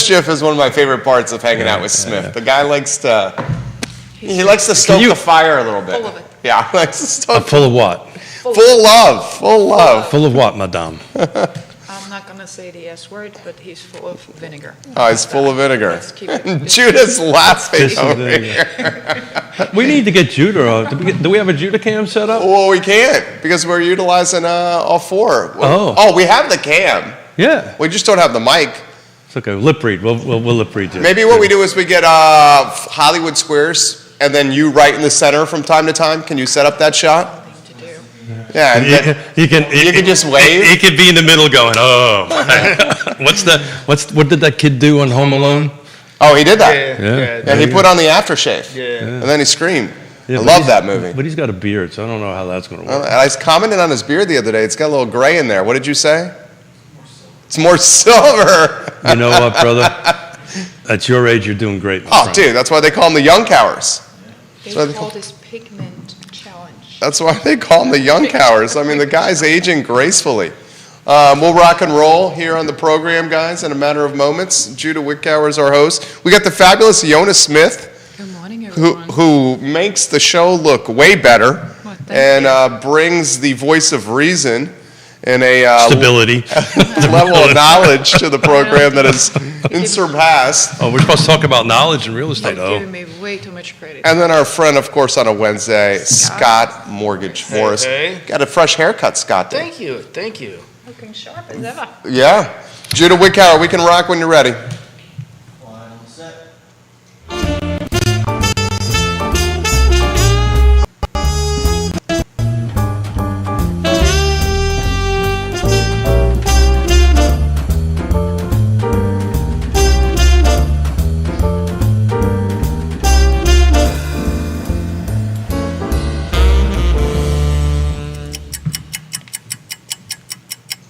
mischief is one of my favorite parts of hanging out with Smith. The guy likes to stoke the fire a little bit. Full of it. Yeah, he likes to stoke. Full of what? Full love. Full of what, madame? I'm not going to say the S word, but he's full of vinegar. Oh, he's full of vinegar. Let's keep it. Judah's laughing Kiss and over vinegar. here. We need to get Judah. Do we have a Judah cam set up? Well, we can't because we're utilizing all four. Oh. We have the cam. Yeah. We just don't have the mic. It's okay. Lip read. We'll lip read. Maybe what we do is we get Hollywood Squares, and then you right in the center from time to time. Can you set up that shot? To do. Yeah, and You can just wave. He could be in the middle going, oh. What did that kid do on Home Alone? Oh, he did that. Yeah. And he put on the aftershave. Yeah. And then he screamed. Yeah, I but love he's- that movie. But he's got a beard, so I don't know how that's going to work. I commented on his beard the other day. It's got a little gray in there. What did you say? It's more silver. You know what, brother? At your age, you're doing great. my Oh, friend. dude, that's why they call him the Young Cowers. They call this pigment challenge. That's why they call him the Young Cowers. I mean, the guy's aging gracefully. We'll rock and roll here on the program, guys, in a matter of moments. Judah Wickower is our host. We got the fabulous Yona Smith, Good morning, everyone. who makes the show look way better Well, thank and brings the voice of reason and a Stability. level of knowledge to the program that is unsurpassed. Oh, we're supposed to talk about knowledge and real estate. You're Oh, giving me way too much credit. And then our friend, of course, on a Wednesday, Scott Mortgage Morris. hey. Got a fresh haircut, Scott did. Thank you. Looking sharp as ever. Yeah. Judah Wickower, we can rock when you're ready.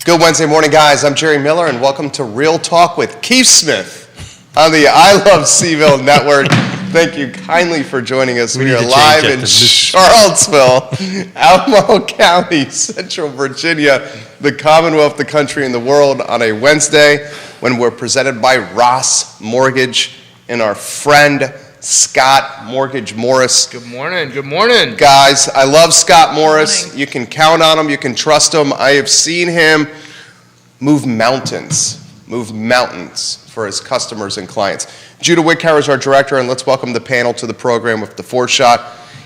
Good Wednesday morning, guys. I'm Jerry Miller, and welcome to Real Talk with Keith Smith on the I Love Seaville Network. Thank you kindly for joining us. We We need are to change live that in to Mrs. Charlottesville, Albemarle County, Central Virginia, the Commonwealth, the country, and the world on a Wednesday when we're presented by Ross Mortgage and our friend Scott Mortgage Morris. Good morning. Guys, I love Scott Morris. Morning. You can count on him. You can trust him. I have seen him move mountains for his customers and clients. Judah Wickower is our director, and let's welcome the panel to the program with the four-shot.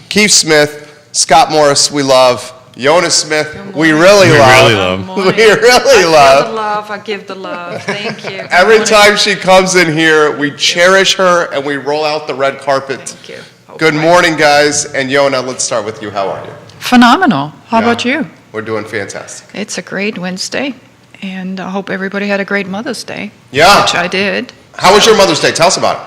Keith Smith, Scott Morris, we love. Yona Smith, we really love. Good morning. We really love. I give the love. Thank you. Good Every morning. time she comes in here, we cherish her and we roll out the red carpet. Thank you. Good morning, guys. And Yona, let's start with you. How are you? Phenomenal. How Yeah. about you? We're doing fantastic. It's a great Wednesday, and I hope everybody had a great Mother's Day, Yeah. which I did. How was your Mother's Day? Tell us about it.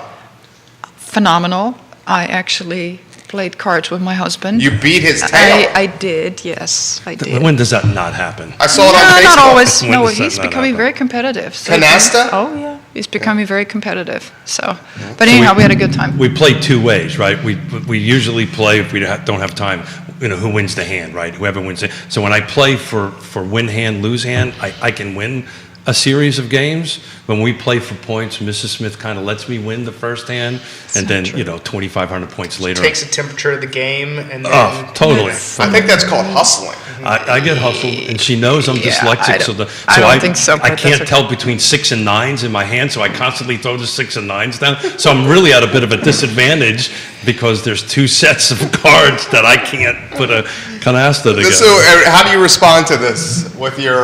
Phenomenal. I actually played cards with my husband. You beat his tail. I did, yes, I did. when does that not happen? I saw it on No, Facebook. not always. When No, does that he's not becoming happen? very competitive. So Canasta? Oh, yeah. He's becoming very competitive. So, but anyhow, we had a good time. We play two ways, right? We usually play if we don't have time. Who wins the hand, right? Whoever wins it. So when I play for win hand, lose hand, I can win a series of games. When we play for points, Mrs. Smith kind of lets me win the first hand, and then 2,500 points later. Takes the temperature of the game and then. Oh, totally. I think that's called hustling. I get hustled, and she knows I'm Yeah, dyslexic, I don't think so, I but can't that's tell between 6 and 9s in my hand, so I constantly throw the 6 and 9s down. So I'm really at a bit of a disadvantage because there's two sets of cards that I can't put a canasta together. So, how do you respond to this with your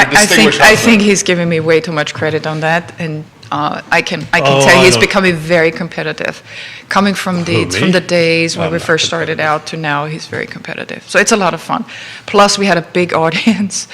distinguished I husband? think he's giving me way too much credit on that, and I can Oh, tell I he's don't- becoming very competitive. Coming from Who, the me? days when I'm we not first started out to now, he's very competitive. So it's a lot of fun. Plus, we had a big audience,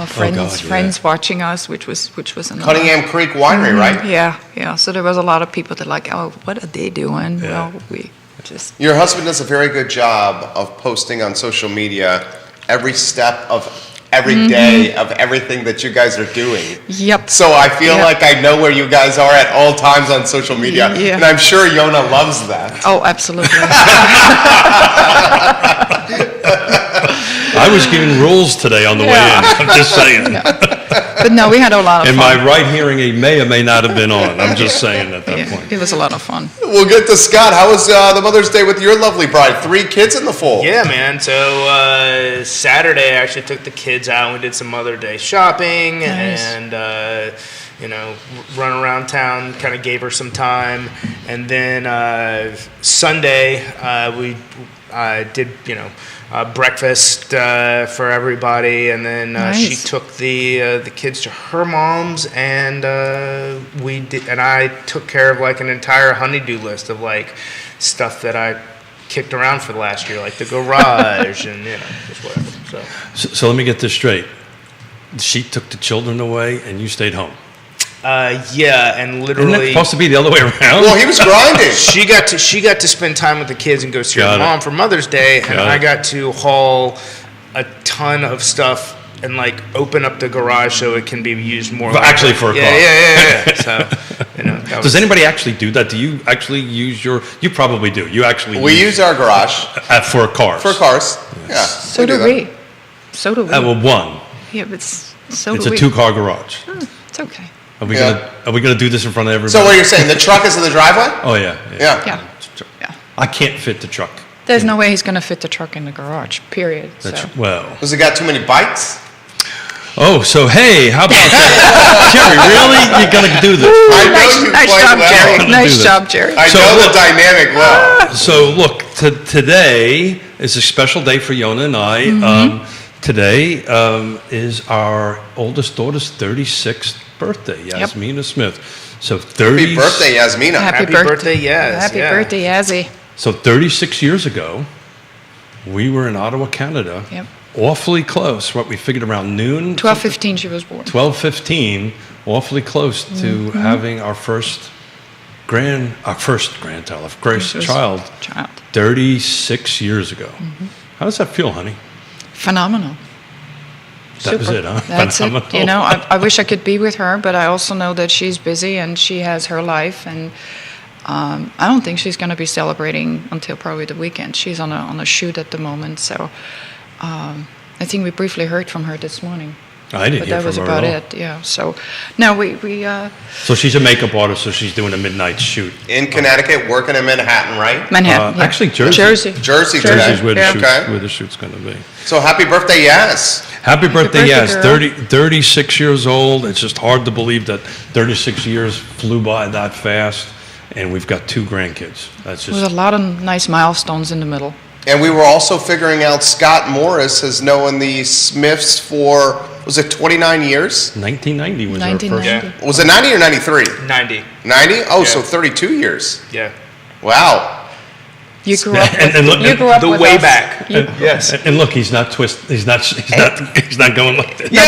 friends God, yeah. friends watching us, which was another. Cunningham Creek Winery, right? Yeah. So there was a lot of people that like, oh, what are they doing? Yeah. Well, we just. Your husband does a very good job of posting on social media every step of every day of everything that you guys are doing. Yep. So I feel Yep. like I know where you guys are at all times on social media, Yeah. and I'm sure Yona loves that. Oh, absolutely. I was giving rules today on the way in. I'm just saying. But no, we had a lot of And fun. my right hearing aid may or may not have been on. I'm just saying at that Yeah, point. it was a lot of fun. We'll get to Scott. How was the Mother's Day with your lovely bride? 3 kids in the fold. Yeah, man. So Saturday, I actually took the kids out. We did some Mother's Day shopping Nice. and run around town. Kind of gave her some time, and then Sunday we did breakfast for everybody, and then she Nice. took the kids to her mom's, and I took care of like an entire honeydew list of like stuff that I kicked around for the last year, like the garage and just whatever. So let me get this straight. She took the children away and you stayed home. Yeah, and Isn't it literally. supposed to be the other way around? Well, he was grinding. She got to spend time with the kids and go see Got her it. mom for Mother's Day, and Got it. I got to haul a ton of stuff and like open up the garage so it can be used more. But actually for a car. Yeah. So that was, Does anybody actually do that? Do you actually use your? You probably do. You actually We use our garage for cars. for cars. Yeah. So do that. we. So do we. Well, one. Yeah, but so It's do a we. 2-car garage. It's okay. Are we Yeah. gonna do this in front of everybody? So what you're saying, the truck is in the driveway? Oh yeah. Yeah. Yeah. I can't fit the truck. There's no way he's going to fit the truck in the garage, period. That's So. well. Does it got too many bikes? Oh, so hey, how about that, Jerry? Really, you're gonna do this? I know Nice, you nice quite job, well. Jerry. Do Nice this. job, Jerry. I So know look- the dynamic well. So look, today is a special day for Yona and I. Today is our oldest daughter's 36th birthday, Yasmina Smith. So 30. Happy birthday, Yasmina. Happy birthday, yes, Happy yeah. birthday, Yazzie. So 36 years ago, we were in Ottawa, Canada. Yep. Awfully close. What we figured around noon. 12:15 she was born. 12:15. Awfully close to having our first grandchild, our first First child. Child. 36 years ago. How does that feel, honey? Phenomenal. That was Super. it, huh? That's it. Phenomenal. You know, I wish I could be with her, but I also know that she's busy and she has her life, and I don't think she's going to be celebrating until probably the weekend. She's on a shoot at the moment, so I think we briefly heard from her this morning. I didn't But hear that from was her about at all. it, yeah. So, no, we So she's a makeup artist, so she's doing a midnight shoot. In Connecticut, working in Manhattan, right? Manhattan. yeah. Actually, Jersey. Jersey. Jersey Jersey's today. where the, Yeah. shoot's, Okay. where the shoot's going to be. So happy birthday, Yas. Happy birthday, birthday, yes. girl. 36 years old. It's just hard to believe that 36 years flew by that fast, and we've got 2 grandkids. That's There was just a lot of nice milestones in the middle. And we were also figuring out Scott Morris has known the Smiths for, was it 29 years? 1990 was our 1990. first. Yeah. Was it 90 or 93? 90. 90? Oh, so Yeah. 32 years. Yeah. Wow. You grew up. And look, you grew up the with way us. back. You- Yes. And look, he's not he's not going like that. Yeah,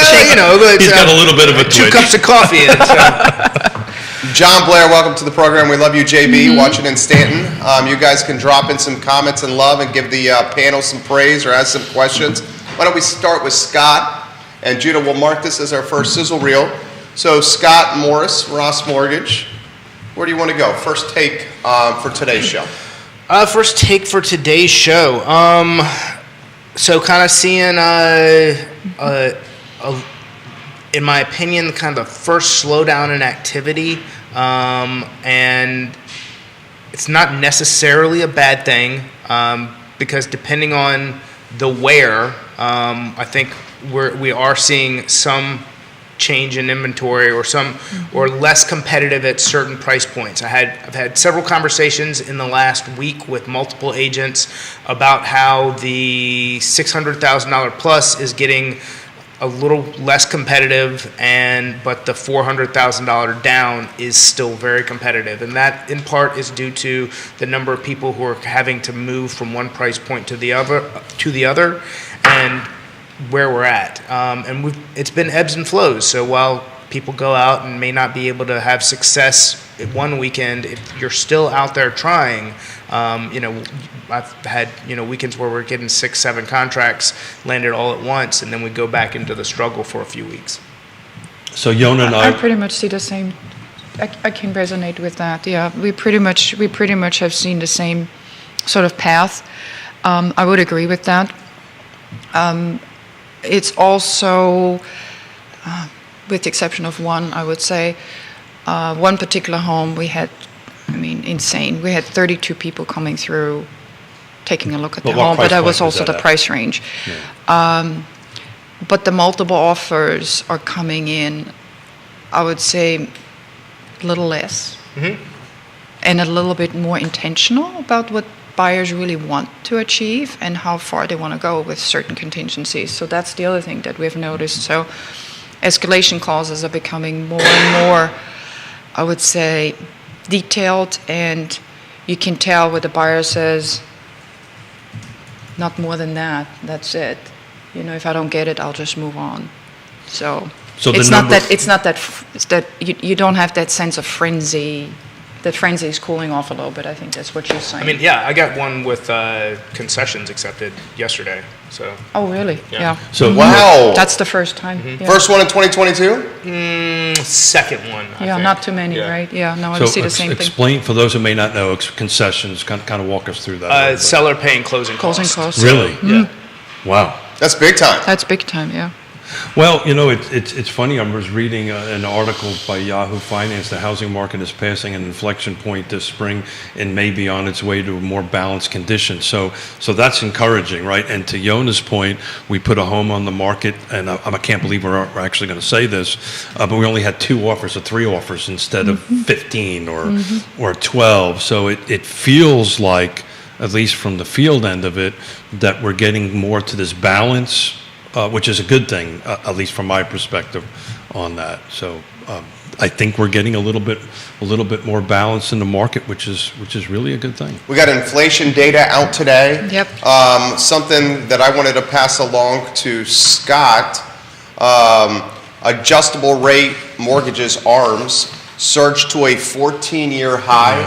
but He's got a little bit of a 2 twitch. cups of coffee in. So. John Blair, welcome to the program. We love you, JB, watching in Stanton. You guys can drop in some comments and love and give the panel some praise or ask some questions. Why don't we start with Scott? And Judah, we'll mark this as our first sizzle reel. So Scott Morris, Ross Mortgage, where do you want to go? First take for today's show. First take for today's show. So kind of seeing, in my opinion, kind of the first slowdown in activity, and it's not necessarily a bad thing, because depending on the where, I think we are seeing some change in inventory or less competitive at certain price points. I've had several conversations in the last week with multiple agents about how the $600,000 plus is getting a little less competitive, but the $400,000 down is still very competitive, and that in part is due to the number of people who are having to move from one price point to the other, and where we're at. And it's been ebbs and flows. So while people go out and may not be able to have success at one weekend, if you're still out there trying, I've had, weekends where we're getting 6, 7 contracts landed all at once, and then we go back into the struggle for a few weeks. So Yona and I I, pretty much see the same. I can resonate with that. Yeah, we pretty much have seen the same sort of path. I would agree with that. It's also with the exception of one, I would say. One particular home we had, insane. We had 32 people coming through, taking a look at the But what home, but price that was point was also that the at? price range. But the multiple offers are coming in, I would say, a little less. And a little bit more intentional about what buyers really want to achieve and how far they want to go with certain contingencies. So that's the other thing that we've noticed. So escalation clauses are becoming more and more, I would say, detailed, and you can tell what the buyer says, not more than that, that's it. If I don't get it, I'll just move on. So So the it's number- not that you don't have that sense of frenzy. That frenzy is cooling off a little bit. I think that's what you're saying. I got one with concessions accepted yesterday. So Oh, really? Yeah. So Wow. That's the first time. Yeah. First one in 2022? second one. I Yeah, think. not too many, Yeah. right? Yeah, no, I So see the same thing. explain, for those who may not know, concessions, kind of walk us through that. a little bit. Seller paying closing Closing costs. costs. Really? Yeah. Wow. That's big time. That's big time, yeah. Well, it's funny. I was reading an article by Yahoo Finance. The housing market is passing an inflection point this spring and may be on its way to a more balanced condition. So that's encouraging, right? And to Yona's point, we put a home on the market, and I can't believe we're actually going to say this, but we only had 2 offers or 3 offers instead of 15 or 12. So it feels like, at least from the field end of it, that we're getting more to this balance, which is a good thing, at least from my perspective on that. So I think we're getting a little bit more balance in the market, which is really a good thing. We got inflation data out today. Yep. Something that I wanted to pass along to Scott, adjustable rate mortgages, ARMs, surged to a 14-year high.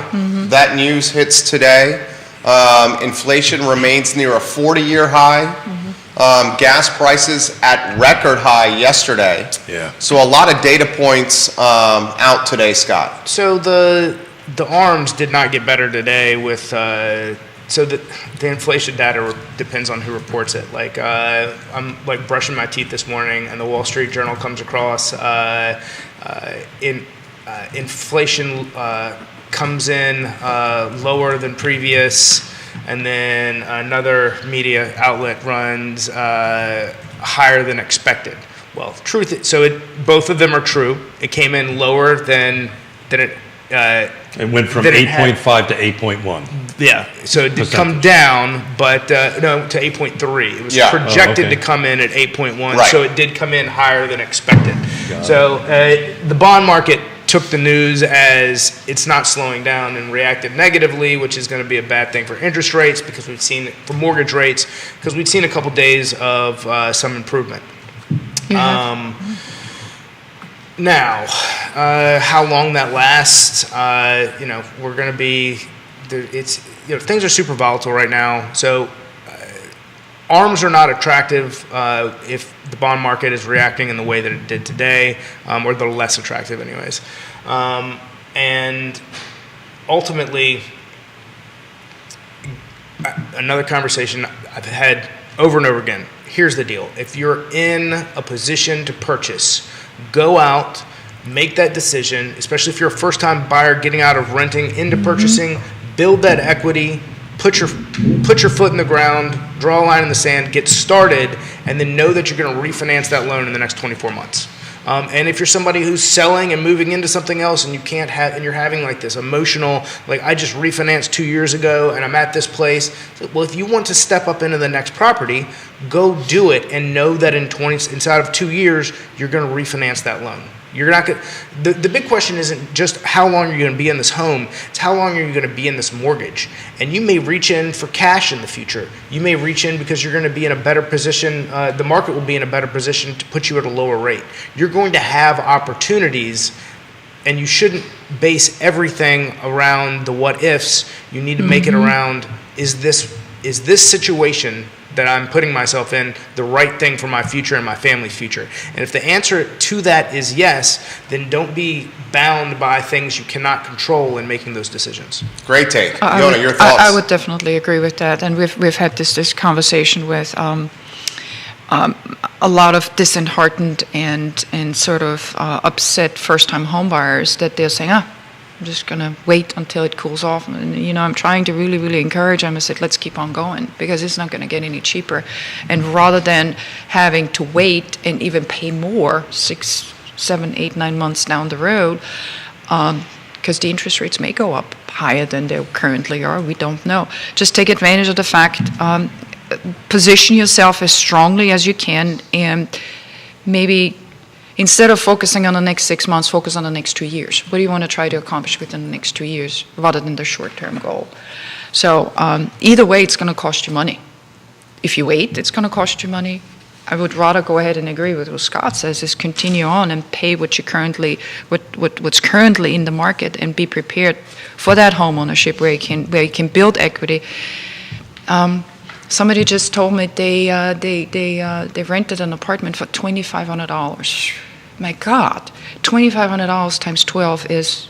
That news hits today. Inflation remains near a 40-year high. Gas prices at record high yesterday. Yeah. So a lot of data points out today, Scott. So the ARMs did not get better today with so the inflation data depends on who reports it. Like I'm like brushing my teeth this morning, and the Wall Street Journal comes across inflation comes in lower than previous. And then another media outlet runs higher than expected. Well, both of them are true. It came in lower than it. It went from That it had- 8.5 to 8.1. Yeah, so it did come down, but no, to 8.3. It was Yeah. projected Oh, okay. to come in at 8.1, Right. so it did come in higher than expected. So the bond market took the news as it's not slowing down and reacted negatively, which is going to be a bad thing for interest rates because we've seen for mortgage rates because we've seen a couple days of some improvement. You have- Now, how long that lasts, we're going to be. Things are super volatile right now, so. ARMs are not attractive if the bond market is reacting in the way that it did today, or they're less attractive anyways. And ultimately, another conversation I've had over and over again, here's the deal. If you're in a position to purchase, go out, make that decision, especially if you're a first-time buyer getting out of renting into purchasing, build that equity, put your foot in the ground, draw a line in the sand, get started, and then know that you're going to refinance that loan in the next 24 months. And if you're somebody who's selling and moving into something else and and you're having like this emotional, like I just refinanced 2 years ago and I'm at this place. Well, if you want to step up into the next property, go do it and know that inside of 2 years, you're going to refinance that loan. You're not going. The big question isn't just how long are you going to be in this home. It's how long are you going to be in this mortgage. And you may reach in for cash in the future. You may reach in because you're going to be in a better position. The market will be in a better position to put you at a lower rate. You're going to have opportunities, and you shouldn't base everything around the what ifs. You need to make it around is this situation that I'm putting myself in the right thing for my future and my family's future? And if the answer to that is yes, then don't be bound by things you cannot control in making those decisions. Great take. I Yona, would- your thoughts? I would definitely agree with that, and we've had this conversation with a lot of disheartened and sort of upset first-time homebuyers that they're saying, I'm just going to wait until it cools off. And, I'm trying to really, really encourage them. I said, let's keep on going because it's not going to get any cheaper. And rather than having to wait and even pay more 6, 7, 8, 9 months down the road, because the interest rates may go up higher than they currently are, we don't know. Just take advantage of the fact, position yourself as strongly as you can, and maybe instead of focusing on the next 6 months, focus on the next 2 years. What do you want to try to accomplish within the next 2 years rather than the short-term goal? So either way, it's going to cost you money. If you wait, it's going to cost you money. I would rather go ahead and agree with what Scott says, is continue on and pay what's currently in the market and be prepared for that home ownership where you can build equity. Somebody just told me they rented an apartment for $2,500. My God, $2,500 times 12 is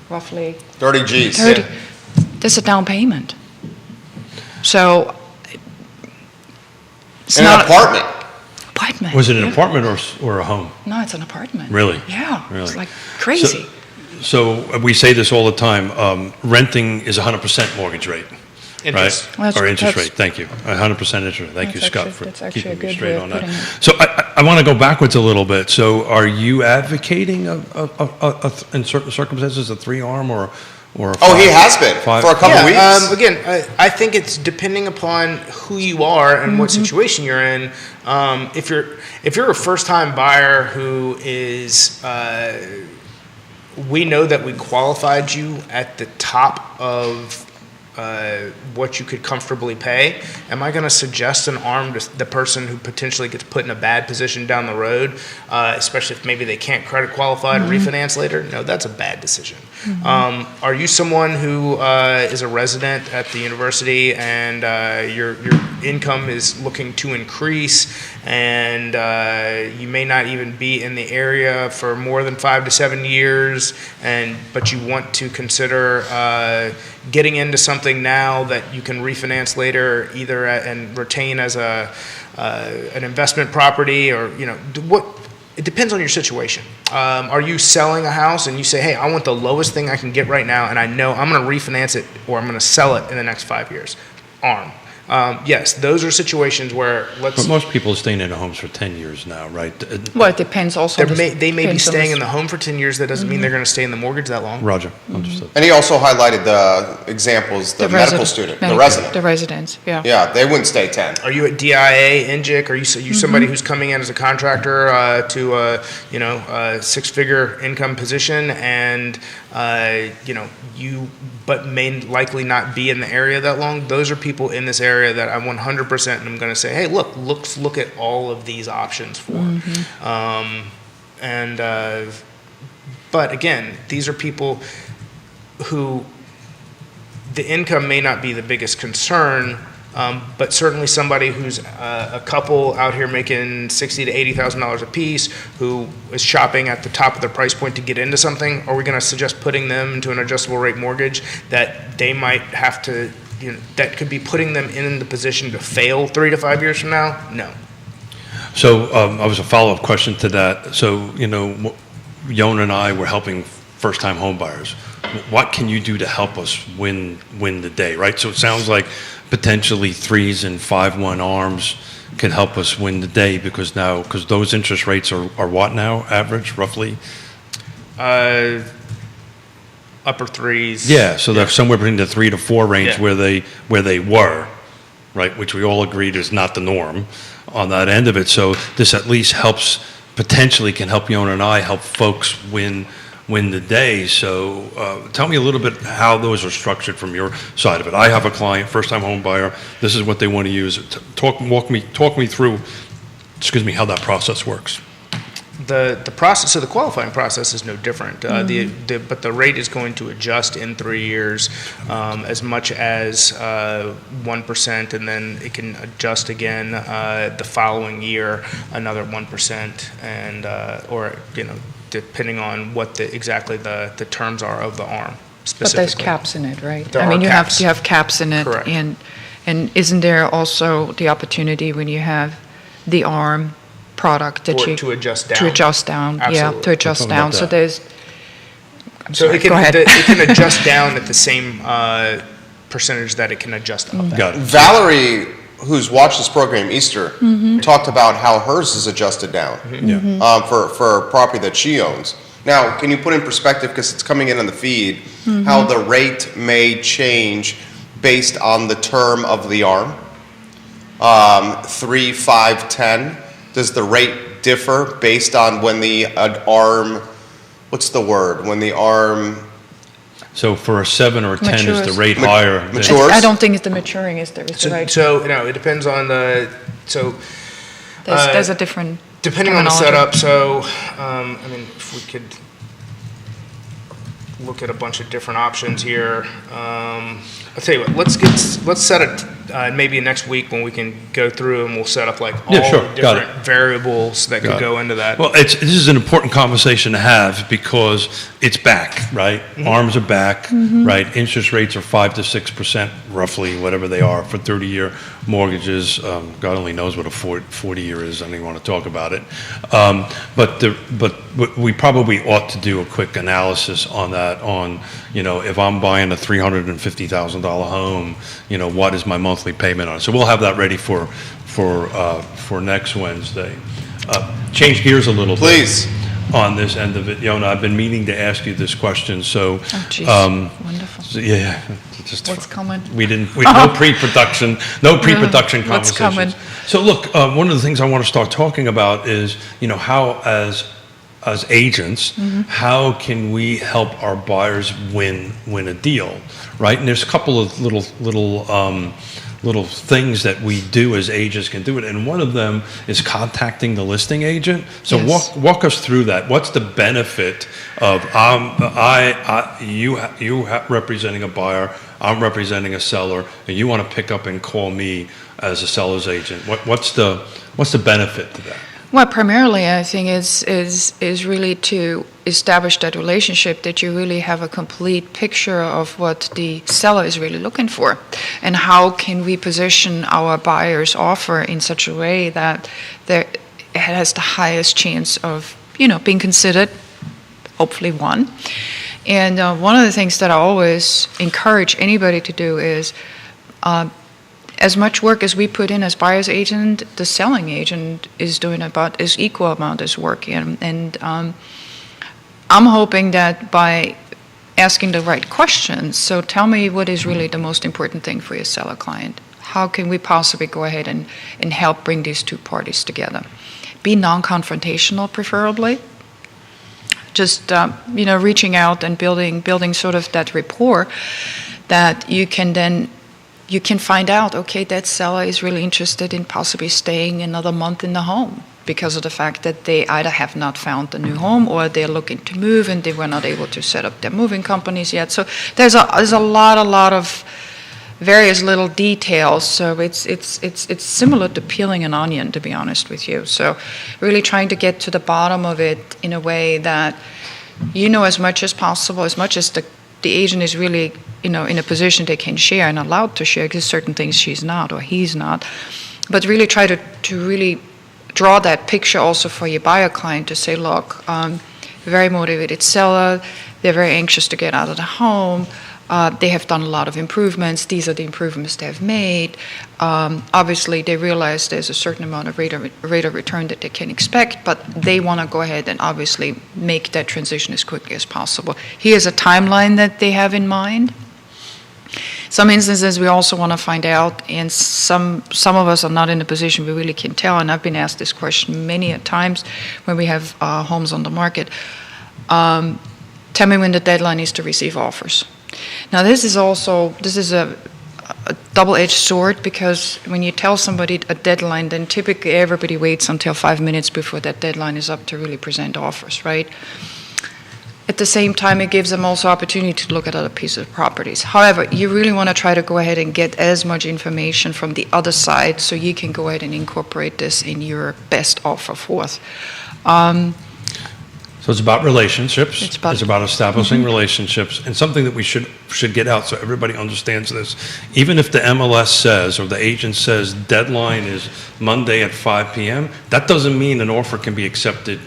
roughly 30 G's. 30. Yeah. That's a down payment. So it's In not an apartment. apartment. Was it an yeah. apartment or a home? No, it's an apartment. Really? Yeah. Really? It's like crazy. So we say this all the time, renting is 100% mortgage rate, Interest. right? Well, that's- Or interest that's- rate, thank you. 100% interest. Thank you, That's Scott, actually- for that's actually keeping a me good straight way of on that. putting it. So I want to go backwards a little bit. So are you advocating in certain circumstances a 3-arm or a 5? Oh, he has been Five- for a couple weeks. Again, I think it's depending upon who you are and what situation you're in. If you're a first-time buyer who is, we know that we qualified you at the top of what you could comfortably pay. Am I going to suggest an arm to the person who potentially gets put in a bad position down the road, especially if maybe they can't credit qualify to refinance later? No, that's a bad decision. Are you someone who is a resident at the university and your income is looking to increase and you may not even be in the area for more than 5 to 7 years, but you want to consider getting into something now that you can refinance later, either and retain as an investment property, or what? It depends on your situation. Are you selling a house and you say, hey, I want the lowest thing I can get right now, and I know I'm going to refinance it or I'm going to sell it in the next 5 years? ARM. Yes, those are situations where But most people are staying in their homes for 10 years now, right? Well, it depends also. they may be depends on staying the- in the home for 10 years. That doesn't mean they're going to stay in the mortgage that long. Roger, understood. And he also highlighted the examples, the medical resident- student, the medical- resident. The residents, yeah. Yeah, they wouldn't stay 10. Are you at DIA, NGIC? Are you somebody who's coming in as a contractor to a six-figure income position, and you but may likely not be in the area that long? Those are people in this area that I 100% am going to say, hey, look at all of these options for. But again, these are people who the income may not be the biggest concern. But certainly somebody who's a couple out here making $60,000 to $80,000 a piece, who is shopping at the top of their price point to get into something, are we going to suggest putting them into an adjustable rate mortgage that they might have to, that could be putting them in the position to fail 3 to 5 years from now? No. So I was a follow-up question to that. So, Yona and I were helping first-time home buyers. What can you do to help us win the day, right? So it sounds like potentially 3s and 5-1 arms can help us win the day because those interest rates are what now, average, roughly? Upper 3s. Yeah, so they're somewhere between the 3 to 4 range Yeah. where they were, right, which we all agreed is not the norm on that end of it. So this at least potentially can help Yona and I help folks win the day. So tell me a little bit how those are structured from your side of it. I have a client, first-time home buyer. This is what they want to use. Talk me through, how that process works. The process, so the qualifying process is no different. But the rate is going to adjust in 3 years as much as 1%, and then it can adjust again the following year another 1%, and depending on what exactly the terms are of the ARM But specifically. there's caps in it, right? There I mean, are caps. you have caps in it. Correct. And isn't there also the opportunity when you have the ARM product that Or you to adjust down. to adjust down. Yeah, Absolutely. to adjust Talking down. about So that. there's So it Go ahead. can adjust down at the same percentage that it can adjust up. Got it. Valerie, who's watched this program, Easter, talked about how hers is adjusted down Yeah. for a property that she owns. Now, can you put in perspective, because it's coming in on the feed, how the rate may change based on the term of the ARM? 3, 5, 10. Does the rate differ based on when the ARM, what's the word? When the ARM So for a 7 or a 10, is the Matures. rate higher? than- Matures. I don't think it's the maturing is the So, right. it depends on There's a different depending on the terminology. setup. So, if we could look at a bunch of different options here. I'll tell you what. Let's set it maybe next week when we can go through and we'll set up like all Yeah, sure. the Got different variables that Got could it. go into that. Well, this is an important conversation to have because it's back, right? Arms are back, right? Interest rates are 5 to 6% roughly, whatever they are for 30-year mortgages. God only knows what a 40-year is. I don't even want to talk about it. But we probably ought to do a quick analysis on that. On if I'm buying a $350,000 home, what is my monthly payment on it? So we'll have that ready for next Wednesday. Change gears a little bit. Please. On this end of it, Yona, I've been meaning to ask you this question, so. Oh, geez. Wonderful. So, yeah, just. What's coming? No pre-production conversations. What's coming? So look, one of the things I want to start talking about is, how as agents, how can we help our buyers win a deal, right? And there's a couple of little things that we do as agents can do it, and one of them is contacting the listing agent. So Yes. walk us through that. What's the benefit of you representing a buyer, I'm representing a seller, and you want to pick up and call me as a seller's agent? What's the benefit to that? Well, primarily, I think is really to establish that relationship, that you really have a complete picture of what the seller is really looking for, and how can we position our buyer's offer in such a way that it has the highest chance of being considered, hopefully won. And one of the things that I always encourage anybody to do is, as much work as we put in as buyer's agent, the selling agent is doing about as equal amount as work. And I'm hoping that by asking the right questions, so tell me what is really the most important thing for your seller client. How can we possibly go ahead and help bring these two parties together? Be non-confrontational, preferably. Just reaching out and building sort of that rapport that you can find out, okay, that seller is really interested in possibly staying another month in the home because of the fact that they either have not found a new home or they're looking to move and they were not able to set up their moving companies yet. So there's a lot of various little details. So it's similar to peeling an onion, to be honest with you. So really trying to get to the bottom of it in a way that as much as possible, as much as the agent is really in a position they can share and allowed to share, because certain things she's not or he's not, but really try to really draw that picture also for your buyer client to say, look, very motivated seller, they're very anxious to get out of the home, they have done a lot of improvements, these are the improvements they've made. Obviously they realize there's a certain amount of rate of return that they can expect, but they want to go ahead and obviously make that transition as quickly as possible. Here's a timeline that they have in mind. Some instances we also want to find out, and some of us are not in a position we really can tell, and I've been asked this question many a times when we have homes on the market. Tell me when the deadline is to receive offers. Now this is a double-edged sword, because when you tell somebody a deadline, then typically everybody waits until 5 minutes before that deadline is up to really present offers, right? At the same time, it gives them also opportunity to look at other pieces of properties. However, you really want to try to go ahead and get as much information from the other side so you can go ahead and incorporate this in your best offer forth. So it's about relationships. It's about- establishing relationships, and something that we should get out so everybody understands this. Even if the MLS says, or the agent says, deadline is Monday at 5 p.m., that doesn't mean an offer can be accepted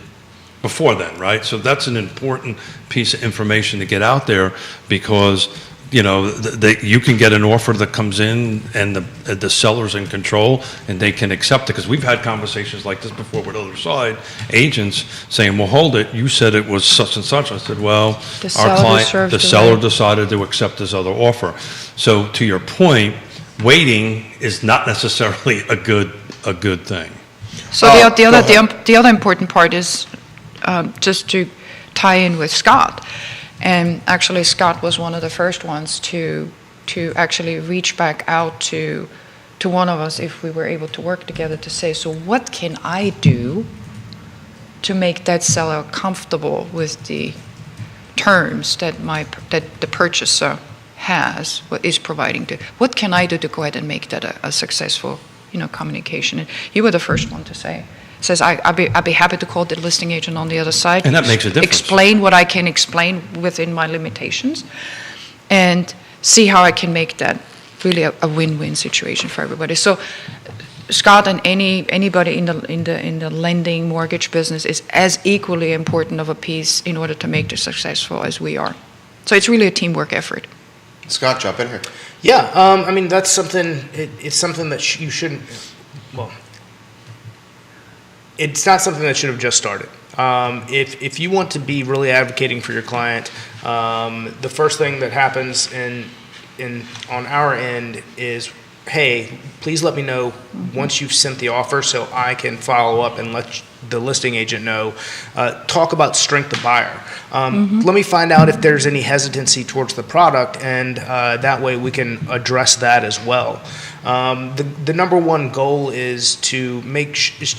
before then, right? So that's an important piece of information to get out there, because you can get an offer that comes in and the seller's in control and they can accept it. Because we've had conversations like this before with other side agents saying, well, hold it, you said it was such and such. I said, well, the seller decided to accept this other offer. So to your point, waiting is not necessarily a good thing. So the other important part is just to tie in with Scott. And actually, Scott was one of the first ones to actually reach back out to one of us if we were able to work together to say, so what can I do to make that seller comfortable with the terms that the purchaser is providing to? What can I do to go ahead and make that a successful communication? And you were the first one to say. Says, I'd be happy to call the listing agent on the other side. And that makes a difference. Explain what I can explain within my limitations, and see how I can make that really a win-win situation for everybody. So, Scott and anybody in the lending mortgage business is as equally important of a piece in order to make this successful as we are. So it's really a teamwork effort. Scott, jump in here. Yeah, I mean, that's something, it's something that you shouldn't, well, it's not something that should have just started. If you want to be really advocating for your client, the first thing that happens on our end is, hey, please let me know once you've sent the offer so I can follow up and let the listing agent know. Talk about strength of buyer. Let me find out if there's any hesitancy towards the product, and that way we can address that as well. The number one goal is to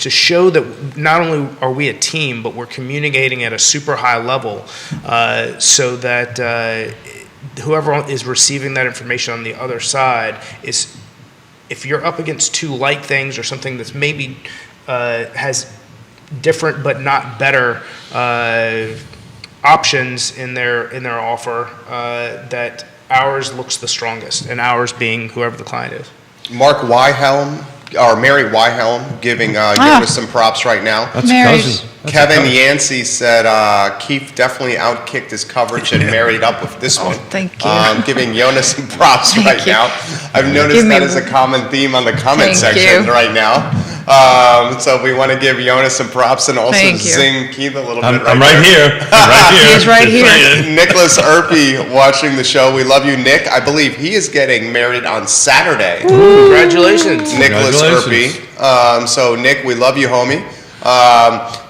show that not only are we a team, but we're communicating at a super high level, so that whoever is receiving that information on the other side is, if you're up against two like things or something that's maybe has different but not better options in their offer, that ours looks the strongest, and ours being whoever the client is. Mark Weihelm, or Mary Weihelm, giving Jonas some props right now. That's Mary's- a cousin. That's a Kevin cousin. Yancey said Keith definitely outkicked his coverage and married up with this one. Thank you. Giving Jonas some props Thank right you. now. I've noticed Give me that is a common theme on the comment Thank section you. right now. So we want to give Jonas some props and also Thank you. zing Keith a little I'm bit right there. here. I'm right here. He's right Just here. saying. Nicholas Erpy watching the show. We love you, Nick. I believe he is getting married on Saturday. Congratulations. Nicholas Congratulations. Erpy. So, Nick, we love you, homie.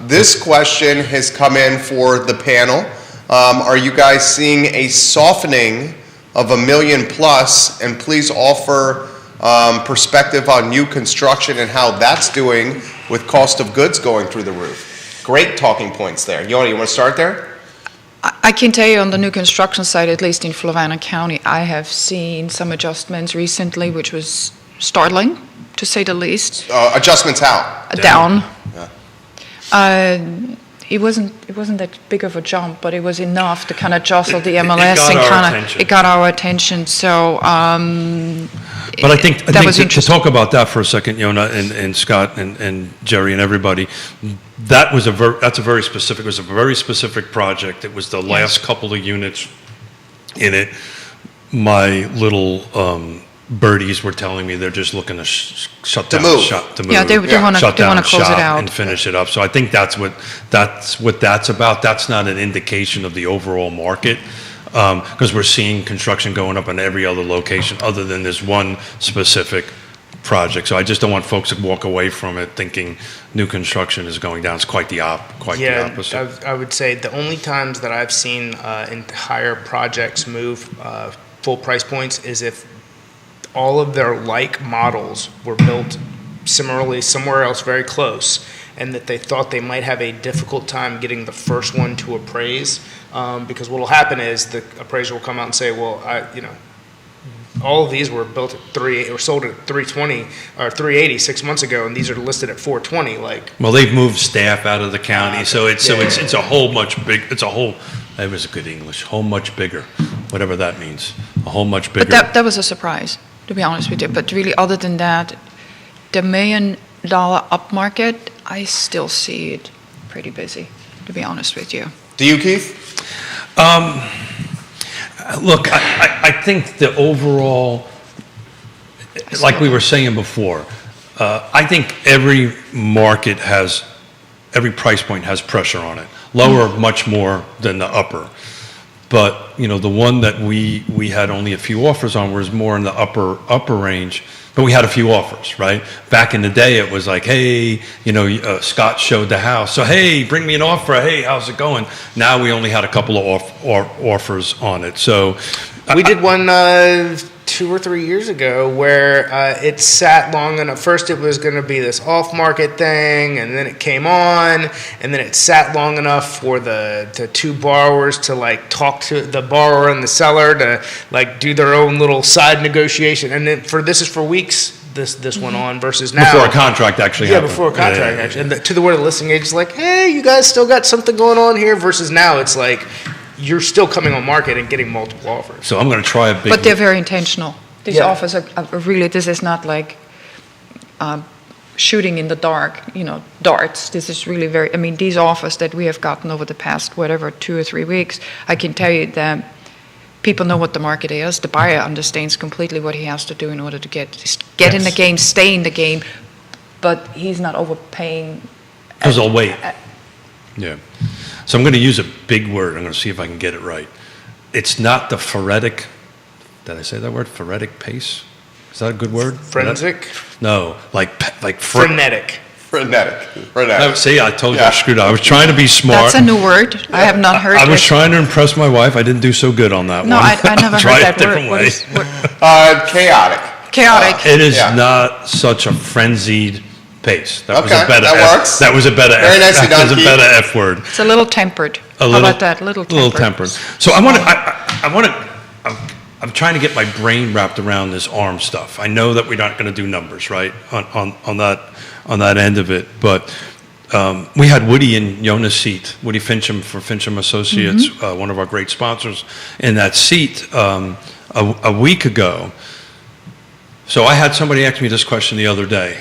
This question has come in for the panel. Are you guys seeing a softening of $1 million plus? And please offer perspective on new construction and how that's doing with cost of goods going through the roof. Great talking points there. You want to start there? I can tell you on the new construction side, at least in Fluvanna County, I have seen some adjustments recently, which was startling, to say the least. Adjustments how? Down. Yeah. It wasn't that big of a jump, but it was enough to kind of jostle the MLS got and our kind attention. of it got our attention. So, But I think that was to interesting. talk about that for a second, Yona and Scott and Jerry and everybody, that's a very specific. It was a very specific project. It was the last couple of units in it. My little birdies were telling me they're just looking to shut To down move. the shop. To move. Yeah, they wanna- shut they down wanna the close it shop out. and finish it up. So I think that's what that's about. That's not an indication of the overall market. Because we're seeing construction going up in every other location other than this one specific project. So I just don't want folks to walk away from it thinking new construction is going down. It's quite the opposite. I would say the only times that I've seen entire projects move full price points is if all of their like models were built similarly somewhere else very close, and that they thought they might have a difficult time getting the first one to appraise, because what will happen is the appraiser will come out and say, well, all of these were built at 3 or sold at 320 or 380 6 months ago, and these are listed at 420. Like, Well, they've moved staff out of the county, so it's Yeah. it's a whole much big. It's a whole. That was a good English. Whole much bigger, whatever that means. A whole much bigger. But that was a surprise, to be honest with you. But really, other than that, the $1 million upmarket, I still see it pretty busy, to be honest with you. Do you, Keith? Look, I think the overall, like we were saying before, I think every market has, every price point has pressure on it. Lower much more than the upper. But, you know, the one that we had only a few offers on was more in the upper range, but we had a few offers, right? Back in the day, it was like, hey, you know, Scott showed the house, so hey, bring me an offer, hey, how's it going? Now we only had a couple of offers on it, so. we did one 2 or 3 years ago where it sat long enough. First, it was going to be this off-market thing, and then it came on, and then it sat long enough for the two borrowers to like talk to the borrower and the seller to like do their own little side negotiation. And then this is for weeks. This went on versus now. Before a contract actually Yeah, happened. before a contract Yeah. actually, and to the where the listing agent's like, hey, you guys still got something going on here. Versus now, it's like you're still coming on market and getting multiple offers. So I'm going to try a big. But they're very intentional. These Yeah. offers are really, this is not like shooting in the dark, you know, darts. This is really very, I mean, these offers that we have gotten over the past, whatever, 2 or 3 weeks, I can tell you that people know what the market is. The buyer understands completely what he has to do in order to get in the Yes. game, stay in the game, but he's not overpaying. Because I'll wait. Yeah. So I'm going to use a big word. I'm going to see if I can get it right. It's not the phoretic. Did I say that word? Phoretic pace? Is that a good word? Forensic, No, like frenetic. Frenetic. See, I told you I Yeah. screwed up. I was trying to be smart. That's a new word. I have not heard I was it. trying to impress my wife. I didn't do so good on that No, one. I never Try heard it that a different word. way. Chaotic. Chaotic. It is Yeah. not such a frenzied pace. That was Okay, a better that F, works. That was a better Very F. nicely That done, was a Keith. better F word. It's a little tempered. A How about that? Little tempered. tempered. So I'm trying to get my brain wrapped around this ARM stuff. I know that we're not going to do numbers, right, on that end of it, but we had Woody in Jonas' seat, Woody Fincham for Fincham Associates, one of our great sponsors, in that seat a week ago. So I had somebody ask me this question the other day.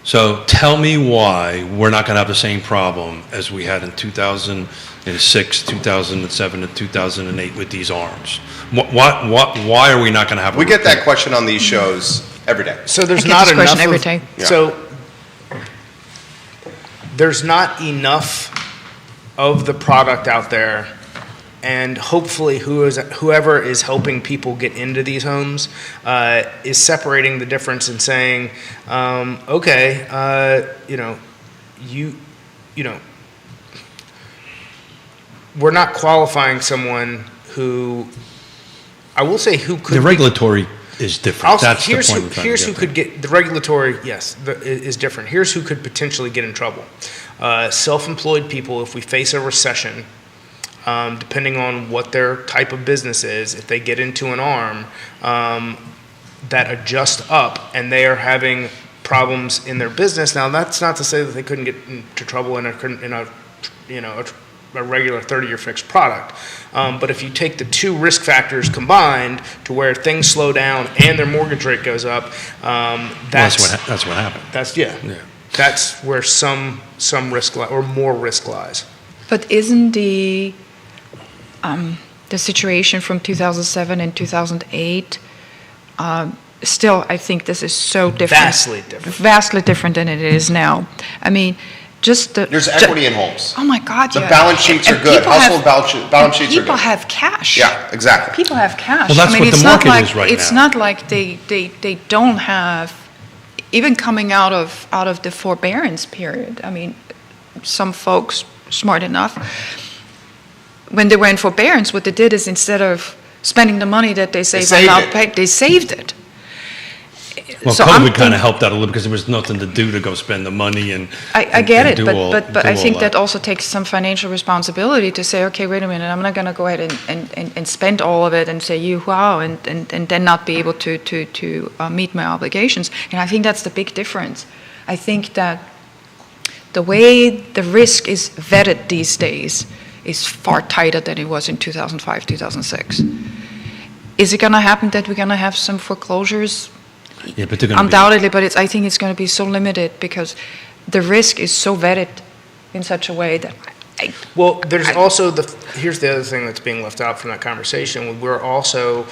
So tell me why we're not going to have the same problem as we had in 2006, 2007, and 2008 with these ARMs. Why are we not going to have? We get that question on these shows every day. So there's I get not this question enough every of, day. Yeah. So there's not enough of the product out there, and hopefully whoever is helping people get into these homes is separating the difference and saying, we're not qualifying someone who, I will say, who could The be- regulatory is different. That's the here's point who, we're trying to here's get who could get the regulatory. Yes, is different. Here's who could potentially get in trouble: self-employed people. If we face a recession, depending on what their type of business is, if they get into an ARM that adjust up and they are having problems in their business. Now, that's not to say that they couldn't get into trouble in a regular 30-year fixed product. But if you take the two risk factors combined to where things slow down and their mortgage rate goes up, that's that's what happened. that's where some risk or more risk lies. But isn't the situation from 2007 and 2008 still? I think this is so different. Vastly different than it is now. I mean, just the There's equity in homes. Oh my God! The yeah. balance sheets And are good. people Household balance sheets are People good. have cash. Yeah, exactly. People have cash. Well, that's I mean, what the it's not market like, is right it's now. not like they don't have, even coming out of the forbearance period. I mean, some folks smart enough, when they were in forbearance, what they did is instead of spending the money that they saved and saved not it. paid, they saved it. Well, so I'm COVID kind think- of helped out a little because there was nothing to do to go spend the money and. I get it, do but, all- but do I all think that also takes some financial responsibility to say, okay, wait a minute, I'm not going to go ahead and spend all of it and say, you wow, and then not be able to meet my obligations. And I think that's the big difference. I think that the way the risk is vetted these days is far tighter than it was in 2005, 2006. Is it going to happen that we're going to have some foreclosures? Yeah, but they're going to be. Undoubtedly, but I think it's going to be so limited because the risk is so vetted in such a way that Well, there's also here's the other thing that's being left out from that conversation. We're also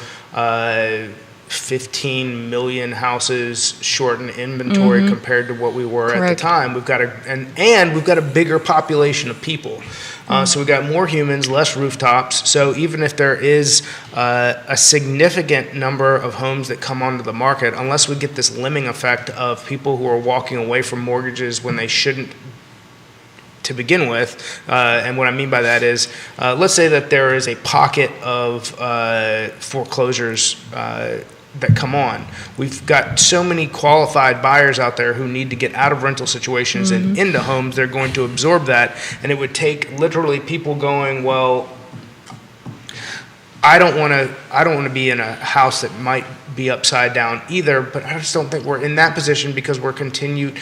15 million houses short in inventory compared to what we were at the Correct. time. We've got and we've got a bigger population of people. So we've got more humans, less rooftops. So even if there is a significant number of homes that come onto the market, unless we get this lemming effect of people who are walking away from mortgages when they shouldn't to begin with, and what I mean by that is, let's say that there is a pocket of foreclosures that come on. We've got so many qualified buyers out there who need to get out of rental situations and into homes. They're going to absorb that, and it would take literally people going, well, I don't want to be in a house that might be upside down either, but I just don't think we're in that position because we're continued.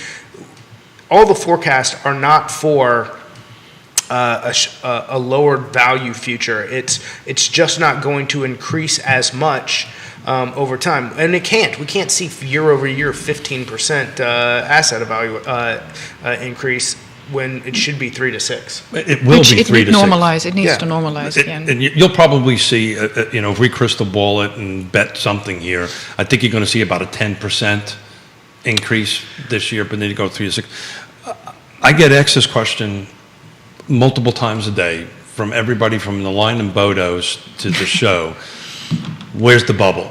All the forecasts are not for a lowered value future. It's just not going to increase as much over time, and it can't. We can't see year over year 15% asset value increase when it should be 3 to 6. It will which be it 3 to 6. normalize. It needs Yeah. to normalize again. And you'll probably see, if we crystal ball it and bet something here, I think you're going to see about a 10% increase this year, but then you go 3 to 6. I get asked this question multiple times a day from everybody from the line and Bodos to the show. Where's the bubble?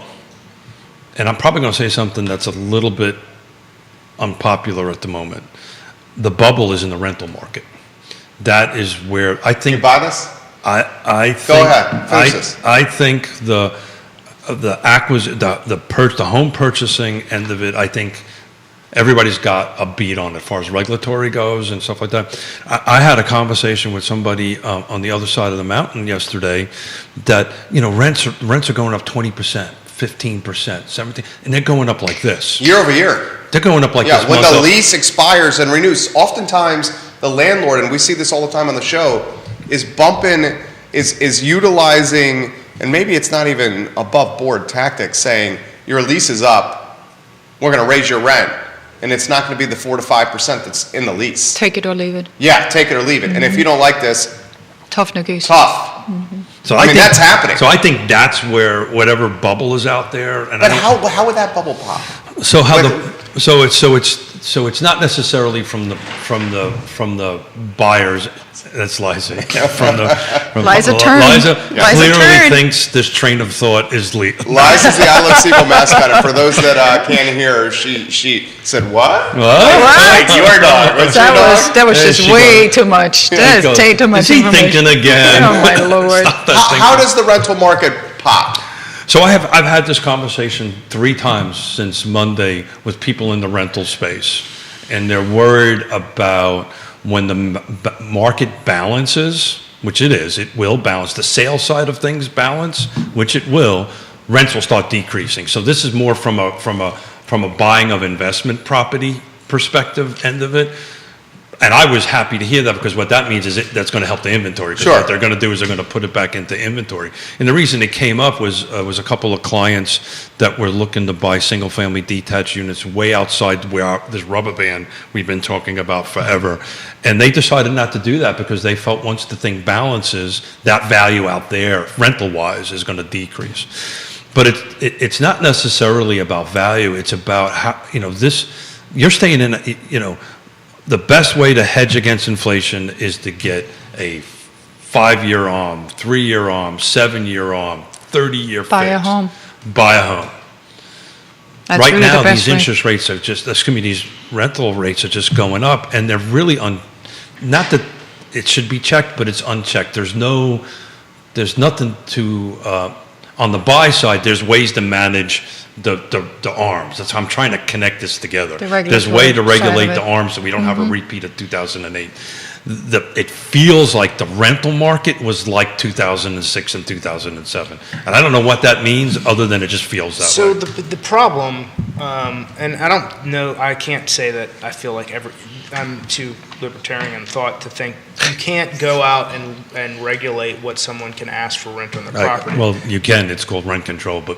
And I'm probably going to say something that's a little bit unpopular at the moment. The bubble is in the rental market. That is where I think. You buy this? I think, Go ahead, finish this. I think the home purchasing end of it, I think everybody's got a beat on it as far as regulatory goes and stuff like that. I had a conversation with somebody on the other side of the mountain yesterday that, rents are going up 20%, 15%, 17%, and they're going up like this. Year over year. They're going up like Yeah, this. when month the up. lease expires and renews, oftentimes the landlord, and we see this all the time on the show, is utilizing, and maybe it's not even above board tactics, saying your lease is up, we're going to raise your rent, and it's not going to be the 4 to 5% that's in the lease. Take it or leave it. Yeah, take it or leave it. And if you don't like this, Tough negotiation. tough. So I mean, think, that's happening. So I think that's where whatever bubble is out there. And But I don't- how would that bubble pop? So how Like- the so it's not necessarily from the buyers. That's Liza. From Liza turned. Liza Liza clearly turned. thinks this train of thought is legal. Liza's the I Love Siebel mascot. And for those that can't hear, she said, what? What? Like your dog. What's your dog? That was There just she way goes. too much. There That she is goes. too much Is he information. thinking again? Oh my Lord. Stop that How thinking. does the rental market pop? So I've had this conversation 3 times since Monday with people in the rental space, and they're worried about when the market balances, which it is, it will balance. The sales side of things balance, which it will. Rents will start decreasing. So this is more from a buying of investment property perspective end of it. And I was happy to hear that because what that means is that's going to help the inventory. 'Cause Sure. What they're going to do is they're going to put it back into inventory. And the reason it came up was a couple of clients that were looking to buy single-family detached units way outside where this rubber band we've been talking about forever. And they decided not to do that because they felt once the thing balances, that value out there, rental-wise, is going to decrease. But it's not necessarily about value. It's about how, you're staying in, the best way to hedge against inflation is to get a 5-year ARM, 3-year ARM, 7-year ARM, 30-year fix. Buy a home. Buy a home. That's Right really now, the best these way. interest rates are these rental rates are just going up, and they're really not that it should be checked, but it's unchecked. There's nothing to, On the buy side, there's ways to manage the arms. That's how I'm trying to connect this together. The There's a way to regulatory side of regulate the it. arms so we don't have a repeat of 2008. It feels like the rental market was like 2006 and 2007. And I don't know what that means other than it just feels that So way. the problem, and I don't know, I can't say that I feel like I'm too libertarian in thought to think you can't go out and regulate what someone can ask for rent on their property. Well, you can. It's called rent control, but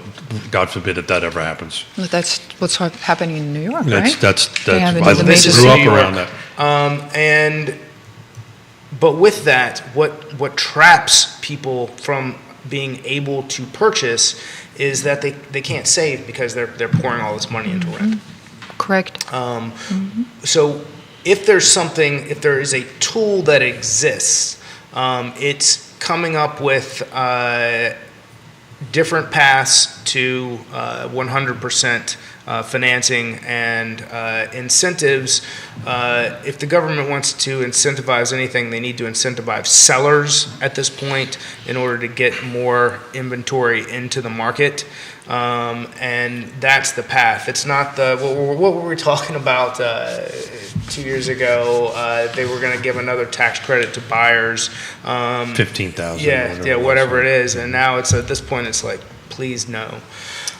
God forbid if that ever happens. That's what's happening in New York, That's right? that's They have it I in the This is grew up New York. around that. But with that, what traps people from being able to purchase is that they can't save because they're pouring all this money into rent. Correct. So if there is a tool that exists, it's coming up with different paths to 100% financing and incentives. If the government wants to incentivize anything, they need to incentivize sellers at this point in order to get more inventory into the market. And that's the path. It's not what were we talking about 2 years ago? They were going to give another tax credit to buyers. 15,000. Yeah, whatever it is. And now it's at this point, it's like, please no.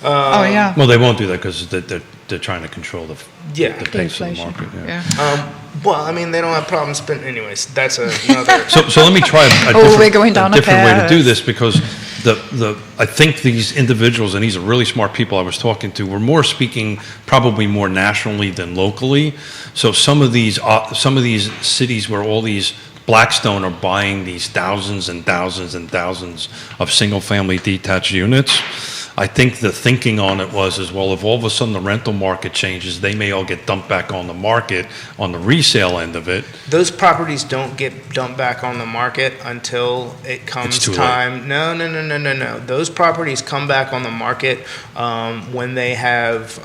Oh, yeah. Well, they won't do that because they're trying to control the Yeah. the The pace of the inflation. market. Yeah. Well, I mean, they don't have problems spending. Anyways, that's another. So let me try a Oh, different, we're going down a different way to do path. this because I think these individuals, and these are really smart people I was talking to, were more speaking probably more nationally than locally. So some of these cities where all these Blackstone are buying these thousands and thousands and thousands of single-family detached units. I think the thinking on it was as well, if all of a sudden the rental market changes, they may all get dumped back on the market on the resale end of it. Those properties don't get dumped back on the market until it comes too late. time. No. Those properties come back on the market when they have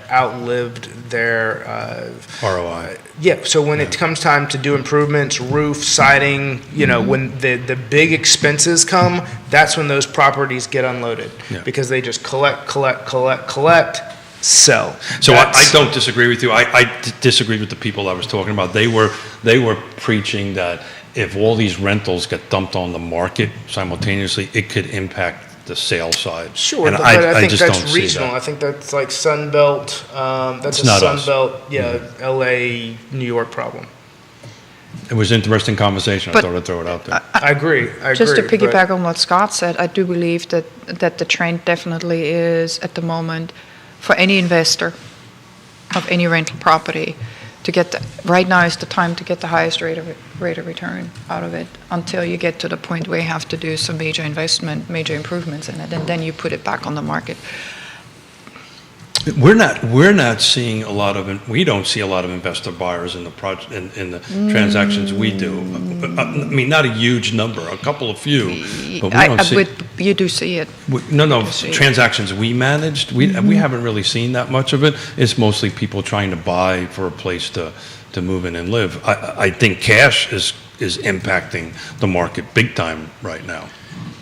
outlived their ROI. Yeah, so when it comes time to do improvements, roof, siding, when the big expenses come, that's when those properties get unloaded. Yeah. Because they just collect, sell. So I That's- don't disagree with you. I disagree with the people I was talking about. They were preaching that if all these rentals get dumped on the market simultaneously, it could impact the sale side. Sure, And but I think just that's don't see regional. that. I think that's like Sun Belt. That's It's a not Sun us. Belt, LA, New York problem. It was an interesting conversation. I But- thought I'd throw it out there. I agree. Just to but- piggyback on what Scott said, I do believe that the trend definitely is at the moment for any investor of any rental property to get right now is the time to get the highest rate of return out of it until you get to the point where you have to do some major investment, major improvements in it, and then you put it back on the market. We're not seeing a lot of, we don't see a lot of investor buyers in the project, in the transactions we do. I mean, not a huge number, a couple of few, but we don't see. You do see it. No, see. transactions we managed, we haven't really seen that much of it. It's mostly people trying to buy for a place to move in and live. I think cash is impacting the market big time right now.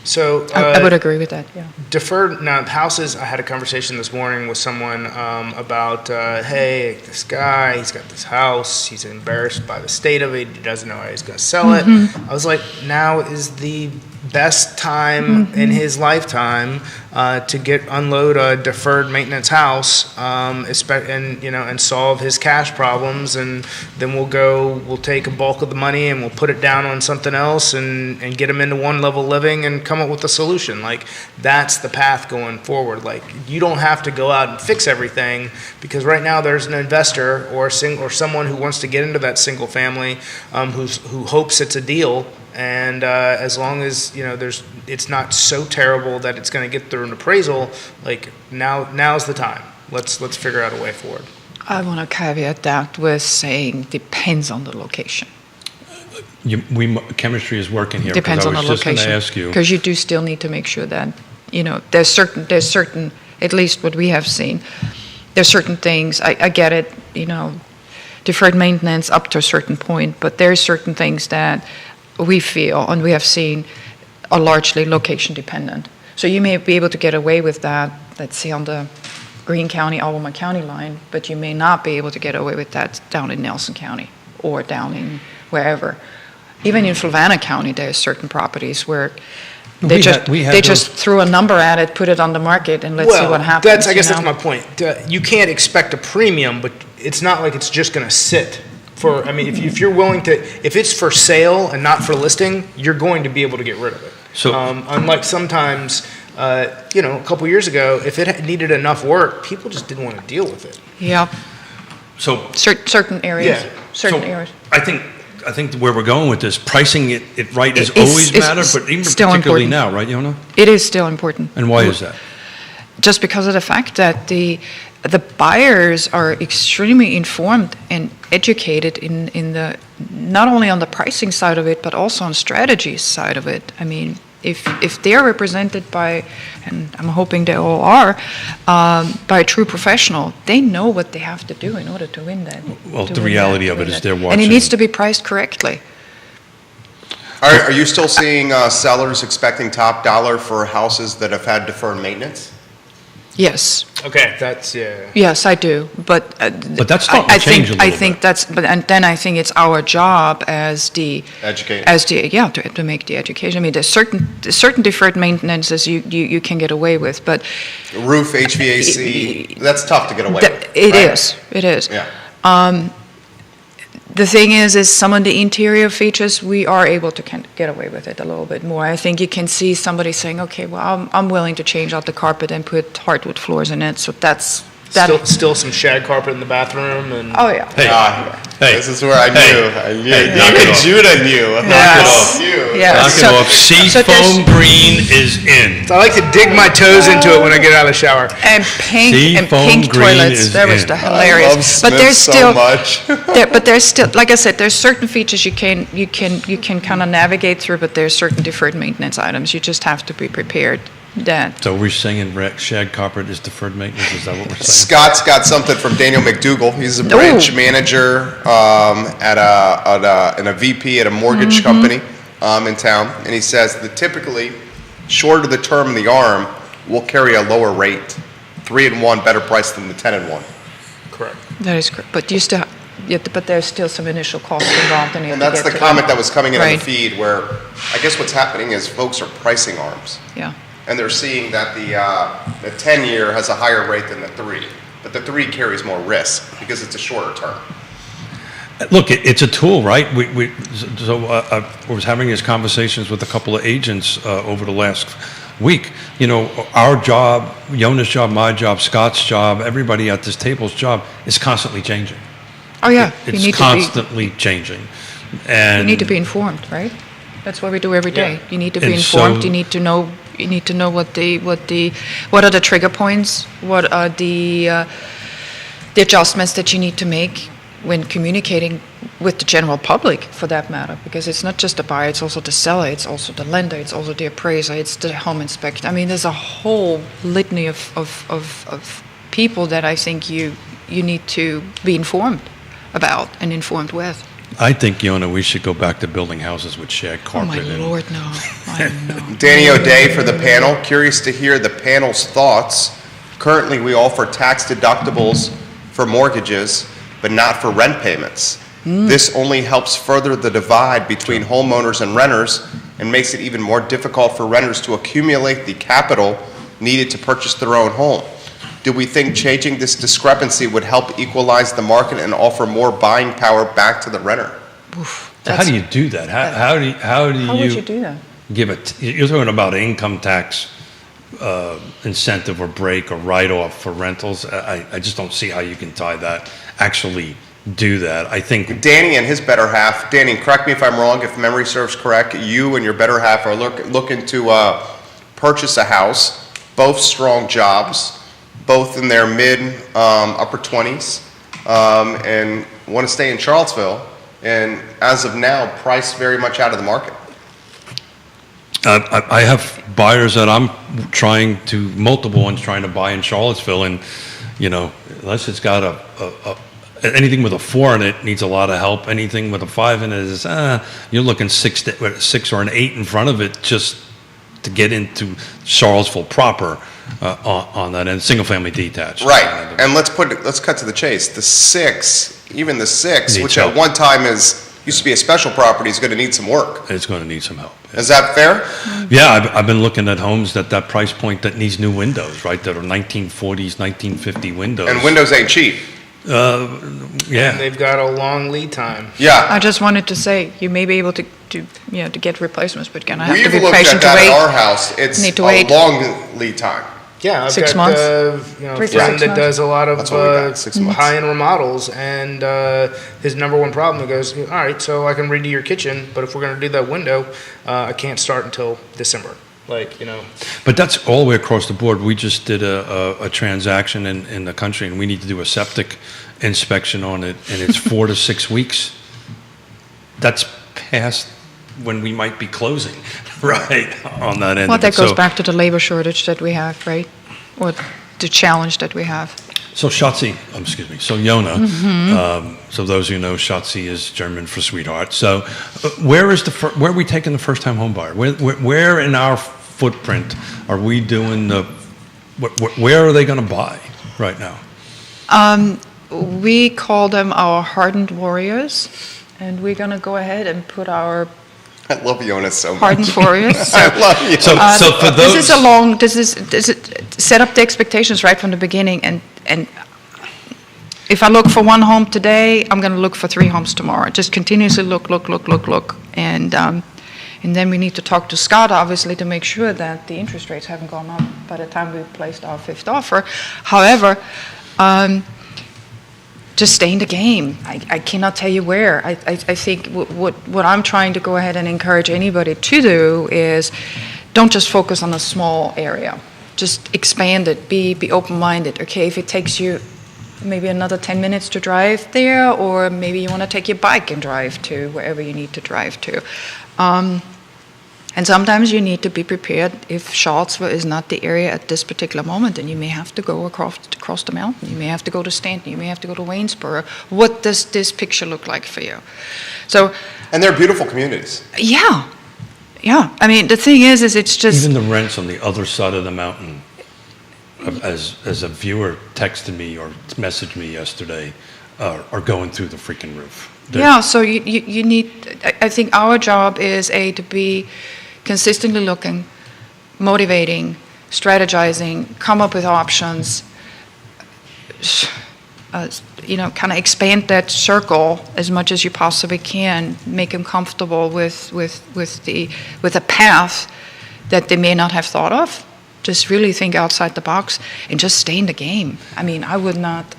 So I would agree with that, yeah. deferred now houses. I had a conversation this morning with someone about hey, this guy, he's got this house, he's embarrassed by the state of it, he doesn't know how he's going to sell it. I was like, now is the best time in his lifetime to unload a deferred maintenance house, and solve his cash problems, and then we'll take a bulk of the money and we'll put it down on something else and get him into one level living and come up with a solution. Like, that's the path going forward. Like, you don't have to go out and fix everything, because right now there's an investor or someone who wants to get into that single family who hopes it's a deal. And as long as it's not so terrible that it's going to get through an appraisal, like now's the time. Let's figure out a way forward. I want to caveat that with saying depends on the location. Chemistry is working here. Depends on the I was just going location. to ask you. Because you do still need to make sure that, there's certain, at least what we have seen, there's certain things, I get it, deferred maintenance up to a certain point, but there's certain things that we feel and we have seen are largely location dependent. So you may be able to get away with that, let's say on the Greene County, Albemarle County line, but you may not be able to get away with that down in Nelson County or down in wherever. Even in Fluvanna County, there are certain properties where they just threw a number at it, put it on the market, and let's see what happens. I guess that's my point. You can't expect a premium, but it's not like it's just going to sit. If you're willing to, if it's for sale and not for listing, you're going to be able to get rid of it. So- unlike sometimes, a couple years ago, if it needed enough work, people just didn't want to deal with it. Yeah, So certain areas, Yeah. certain So, areas. I think where we're going with this, pricing it right is It's- always it's matter, but even still particularly important. now, right, Yona? It is still important. And why is that? Just because of the fact that the buyers are extremely informed and educated in the, not only on the pricing side of it, but also on strategy side of it. I mean, if they're represented by, and I'm hoping they all are, by a true professional, they know what they have to do in order to win that. Well, to the win reality that- of to it win is that. they're And it watching- needs to be priced correctly. Are you still seeing sellers expecting top dollar for houses that have had deferred maintenance? Yes. Okay, that's, yeah. Yes, I do, but. But that's starting to change a little I think bit. that's, and then I think it's our job as the. Educate. To make the education. I mean, there's certain deferred maintenances you can get away with, but. Roof, HVAC, that's tough to get away with. It right? is. Yeah. The thing is some of the interior features, we are able to get away with it a little bit more. I think you can see somebody saying, okay, well, I'm willing to change out the carpet and put hardwood floors in it, so that's. Still some shag carpet in the bathroom and. Oh, yeah. Hey, hey. This is where I knew. knock it off. Judah knew. Yes. You. Knock it off. Seafoam green is in. I like to dig my toes into it when I get out of the shower. And pink Seafoam green toilets. is That was in. the I hilarious. love Smith but there's so still, much. but there's still, like I said, there's certain features you can kind of navigate through, but there's certain deferred maintenance items. You just have to be prepared. That. So we're saying shag carpet is deferred maintenance, is that what we're saying? Scott's got something from Daniel McDougal. He's a branch Ooh. manager and a VP at a mortgage company in town. And he says that typically, shorter the term in the ARM will carry a lower rate. 3-in-1 better price than the 10-in-1. Correct. That is correct. But you still, but there's still some initial costs involved in it. And to that's get the to comment that was coming in on Right. the feed where I guess what's happening is folks are pricing ARMs. Yeah. And they're seeing that the 10-year has a higher rate than the 3. But the 3 carries more risk because it's a shorter term. Look, it's a tool, right? I was having these conversations with a couple of agents over the last week. You know, our job, Yona's job, my job, Scott's job, everybody at this table's job is constantly changing. Oh, yeah. It's constantly changing. And You need to be informed, right? That's what we do every day. Yeah. You need to be And informed. so- You need to know what are the trigger points, what are the adjustments that you need to make when communicating with the general public, for that matter, because it's not just the buyer, it's also the seller, it's also the lender, it's also the appraiser, it's the home inspector. I mean, there's a whole litany of people that I think you need to be informed about and informed with. I think, Yona, we should go back to building houses with shag Oh, carpet. my and- Lord, no. I know. Danny O'Day for the panel. Curious to hear the panel's thoughts. Currently, we offer tax deductibles for mortgages, but not for rent payments. This only helps further the divide between homeowners and renters and makes it even more difficult for renters to accumulate the capital needed to purchase their own home. Do we think changing this discrepancy would help equalize the market and offer more buying power back to the renter? Oof, So how do you do that? How do how would you do that? give it? You're talking about an income tax incentive or break or write-off for rentals. I just don't see how you can tie that, actually do that. I think Danny and his better half, Danny, correct me if I'm wrong, if memory serves correct, you and your better half are looking to purchase a house, both strong jobs, both in their upper 20s, and want to stay in Charlottesville, and as of now, priced very much out of the market. I have buyers that I'm multiple ones trying to buy in Charlottesville, and, you know, unless it's got anything with a 4 in it needs a lot of help. Anything with a 5 in it is, you're looking 6 or an 8 in front of it, just to get into Charlottesville proper on that end, single-family detached. Right, and let's cut to the chase. Even the six, Needs which help. at one time used to be a special property, is going to need some work. It's going to need some help. Is that fair? Yeah, I've been looking at homes that price point that needs new windows, right, that are 1940s, 1950 windows. And windows ain't cheap. Yeah. They've got a long lead time. Yeah. I just wanted to say, you may be able to get replacements, but you're gonna have to We've be looked at patient to that at our wait. house. It's Need to a wait. long lead time. Yeah, I've 6 got months? a 3 to friend 6 that months? does a lot of That's what we got, 6 months. high-end remodels, and his number one problem, he goes, all right, so I can redo your kitchen, but if we're going to do that window, I can't start until December. But that's all the way across the board. We just did a transaction in the country, and we need to do a septic inspection on it, and it's 4 to 6 weeks. That's past when we might be closing, right, on that end. Well, of that it. goes So- back to the labor shortage that we have, right? Or the challenge that we have. So Schatzi, so Yona, so those who know, Schatzi is German for sweetheart. So where are we taking the first-time home buyer? Where in our footprint are we doing where are they going to buy right now? We call them our hardened warriors, and we're gonna go ahead and put our I love Jonas so much. hardened warriors. I love you. So for those, This is set up the expectations right from the beginning, and if I look for one home today, I'm going to look for 3 homes tomorrow. Just continuously look, and then we need to talk to Scott, obviously, to make sure that the interest rates haven't gone up by the time we placed our 5th offer. However, just stay in the game. I cannot tell you where. I think what I'm trying to go ahead and encourage anybody to do is don't just focus on a small area. Just expand it. Be open-minded. Okay, if it takes you maybe another 10 minutes to drive there, or maybe you want to take your bike and drive to wherever you need to drive to. And sometimes you need to be prepared if Charlottesville is not the area at this particular moment, and you may have to go across the mountain. You may have to go to Stanton. You may have to go to Waynesboro. What does this picture look like for you? So, And they're beautiful communities. yeah. I mean, the thing is it's just... even the rents on the other side of the mountain, as a viewer texted me or messaged me yesterday, are going through the freaking roof. Yeah, so you need, I think our job is to be consistently looking, motivating, strategizing, come up with options, kind of expand that circle as much as you possibly can, make them comfortable with a path that they may not have thought of. Just really think outside the box and just stay in the game. I mean, I would not.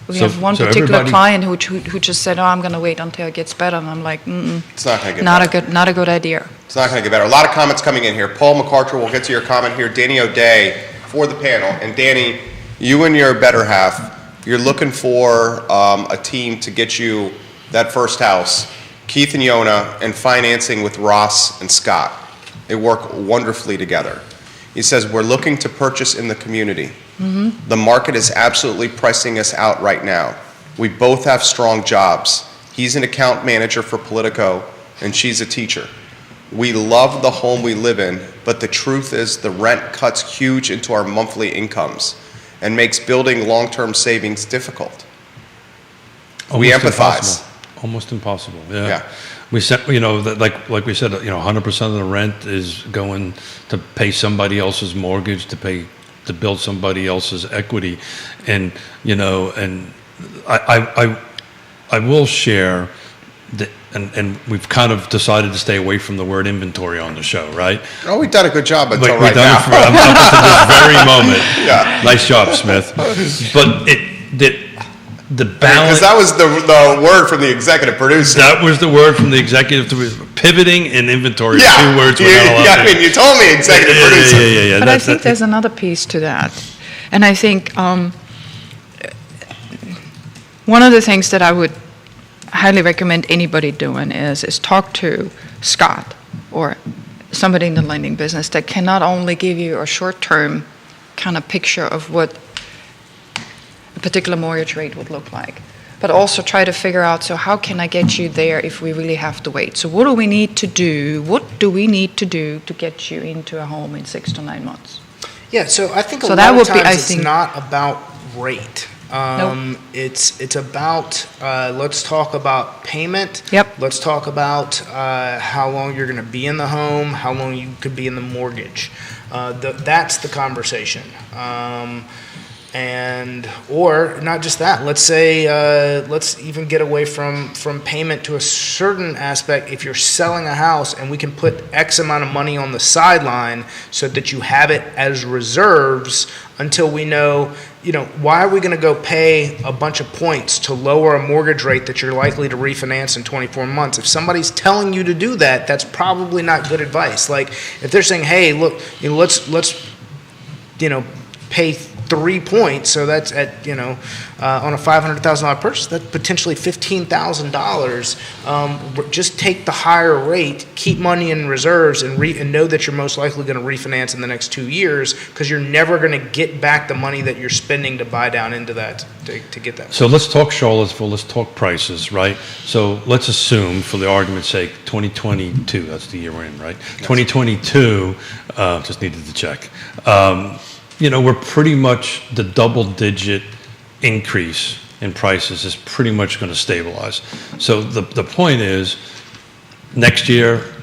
We have one particular client who just said, "Oh, I'm going to wait until it gets better," and I'm like, It's not going to get better. not a good idea. It's not going to get better. A lot of comments coming in here. Paul McCarter, we'll get to your comment here. Danny O'Day for the panel. And Danny, you and your better half, you're looking for a team to get you that first house. Keith and Yona, and financing with Ross and Scott. They work wonderfully together. He says, we're looking to purchase in the community. The market is absolutely pricing us out right now. We both have strong jobs. He's an account manager for Politico, and she's a teacher. We love the home we live in, but the truth is the rent cuts huge into our monthly incomes and makes building long-term savings difficult. We empathize. Almost impossible. Yeah. Yeah. We said, like we said, 100% of the rent is going to pay somebody else's mortgage, to build somebody else's equity, and and I will share that, and we've kind of decided to stay away from the word inventory on the show, right? Oh, we've done a good job until We've right done now. it up to this very moment. Yeah. Nice job, Smith. But the balance. Because that was the word from the executive producer. That was the word from the executive to pivoting and inventory. Yeah. 2 words. we're not allowed Yeah, to- I mean, you told me executive producer. Yeah. But I think there's another piece to that. And I think one of the things that I would highly recommend anybody doing is talk to Scott or somebody in the lending business that can not only give you a short-term kind of picture of what a particular mortgage rate would look like, but also try to figure out, so how can I get you there if we really have to wait? So what do we need to do? What do we need to do to get you into a home in 6 to 9 months? Yeah, so I think a So lot that of would be, times I it's think- not about rate. It's about let's talk about payment. Yep. Let's talk about how long you're going to be in the home, how long you could be in the mortgage. That's the conversation. Or not just that. Let's say let's even get away from payment to a certain aspect. If you're selling a house and we can put X amount of money on the sideline so that you have it as reserves until we know, why are we going to go pay a bunch of points to lower a mortgage rate that you're likely to refinance in 24 months? If somebody's telling you to do that, that's probably not good advice. Like if they're saying, hey, look, let's pay 3 points, so that's at on a $500,000 purchase, that's potentially $15,000. Just take the higher rate, keep money in reserves, and know that you're most likely going to refinance in the next 2 years, because you're never going to get back the money that you're spending to buy down into that to get that. So let's talk Charlottesville, let's talk prices, right? So let's assume, for the argument's sake, 2022, that's the year we're in, right? Yes. 2022, just needed to check. We're pretty much, the double-digit increase in prices is pretty much going to stabilize. So the point is, next year,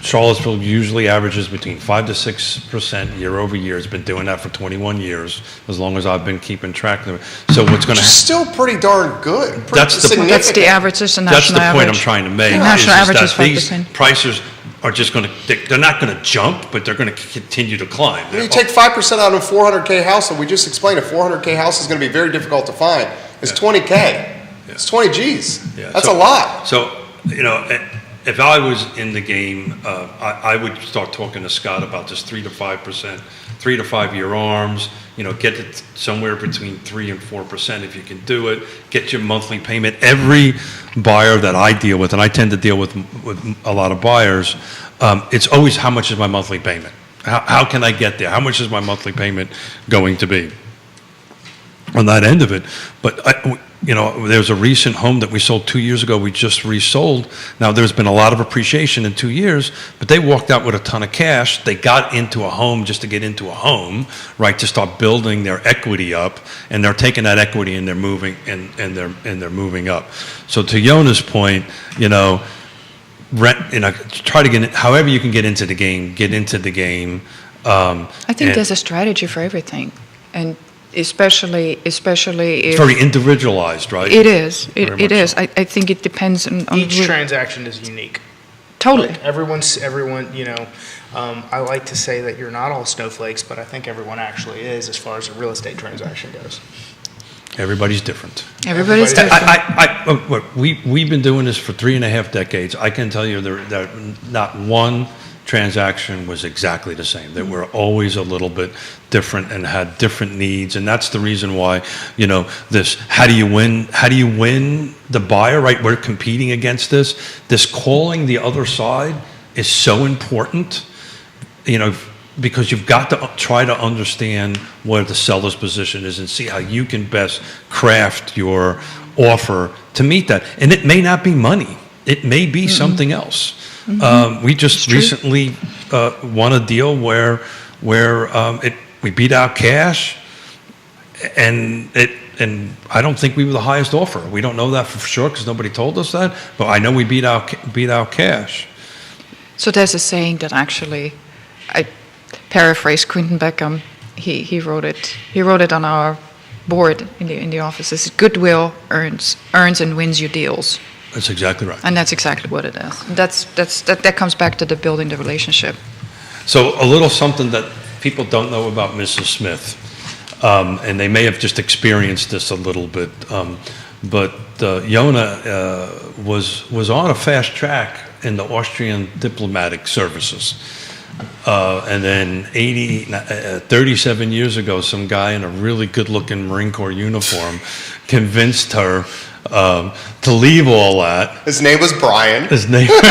Charlottesville usually averages between 5 to 6% year over year. It's been doing that for 21 years, as long as I've been keeping track of it. So what's going to happen? Still pretty darn good. That's the average. That's the national average. That's the point I'm trying to make. National average is that these 5%. prices are just going to, they're not going to jump, but they're going to continue to climb. You take 5% out of a 400K house, and we just explained a 400K house is going to be very difficult to find. It's 20K. It's 20 G's. Yeah. That's a lot. So, if I was in the game, I would start talking to Scott about this 3 to 5%, 3 to 5 year ARMs, get it somewhere between 3 and 4% if you can do it, get your monthly payment. Every buyer that I deal with, and I tend to deal with a lot of buyers, it's always, how much is my monthly payment? How can I get there? How much is my monthly payment going to be on that end of it? But there's a recent home that we sold 2 years ago. We just resold. Now, there's been a lot of appreciation in 2 years, but they walked out with a ton of cash. They got into a home just to get into a home, right, to start building their equity up, and they're taking that equity and they're moving and they're moving up. So to Yona's point, try to get in, however you can get into the game, get into the game. I think there's a strategy for everything, and especially if it's very individualized, right? It is. Very It much is. so. I think it depends on Each transaction is unique. Totally. Like everyone. I like to say that you're not all snowflakes, but I think everyone actually is, as far as a real estate transaction goes. Everybody's different. Everybody's different. We've been doing this for 3.5 decades. I can tell you that not one transaction was exactly the same. That we're always a little bit different and had different needs, and that's the reason why, this, how do you win the buyer, right? We're competing against this. This calling the other side is so important, because you've got to try to understand where the seller's position is and see how you can best craft your offer to meet that. And it may not be money. It may be something else. We just recently won a deal where we beat out cash, and I don't think we were the highest offer. We don't know that for sure because nobody told us that, but I know we beat out cash. So there's a saying that actually, I paraphrase Quentin Beckham. He wrote it. He wrote it on our board in the office. It's goodwill earns and wins you deals. That's exactly right. And that's exactly what it is. That comes back to the building the relationship. So a little something that people don't know about Mrs. Smith, and they may have just experienced this a little bit, but Yona was on a fast track in the Austrian diplomatic services. And then 37 years ago, some guy in a really good-looking Marine Corps uniform convinced her to leave all that. His name was Brian. His name. That's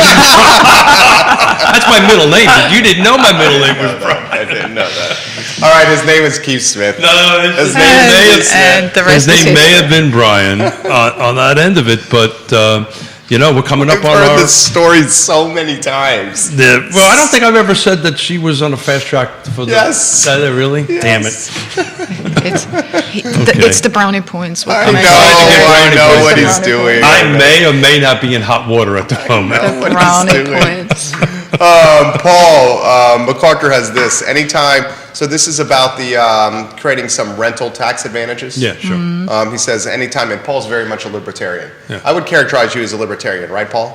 my middle name. You didn't know my middle name was Brian. I didn't know that. All right, his name is Keith Smith. No, His name is Keith and Smith. the his rest is name may history. have been Brian on that end of it, but we're coming up I've on heard our. this story so many times. Well, I don't think I've ever said that she was on a fast track for the. Yes. Did I really? Damn it. It's, Okay. it's the brownie points. What I can know, I say? brownie I know points. what he's Brownie doing. points. I may or may not be in hot water at the moment. The what he's brownie doing. points. Paul MacArthur has this. Anytime, so this is about the creating some rental tax advantages. Yeah, sure. Mm-hmm. He says anytime, and Paul's very much a libertarian. Yeah. I would characterize you as a libertarian, right, Paul?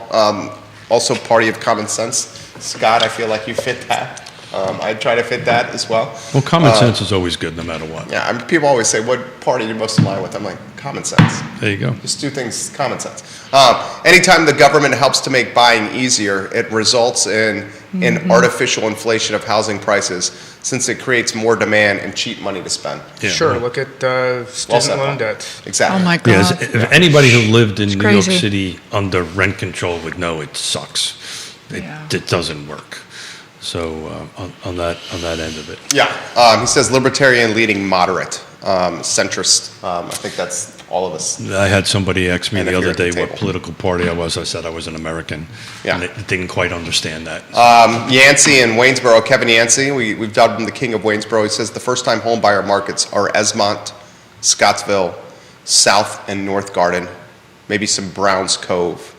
Also party of common sense. Scott, I feel like you fit that. I try to fit that as well. Well, common sense is always good, no matter what. Yeah, people always say, what party do you most align with? I'm like, common sense. There you go. Just do things common sense. Anytime the government helps to make buying easier, it results in an artificial inflation of housing prices since it creates more demand and cheap money to spend. Yeah. Sure, look at Well student said, loan Paul. debt. Exactly. Oh my Yes, God. if anybody who lived in It's New York crazy. City under rent control would know it sucks. Yeah. It doesn't work. So on that end of it. Yeah, he says libertarian leading moderate, centrist. I think that's all of us. I had somebody ask me And the if other you're at the day what table. political party I was. I said I was an American. Yeah. And they didn't quite understand that. Yancey in Waynesboro, Kevin Yancey, we've dubbed him the king of Waynesboro. He says the first-time home buyer markets are Esmont, Scottsville, South and North Garden, maybe some Browns Cove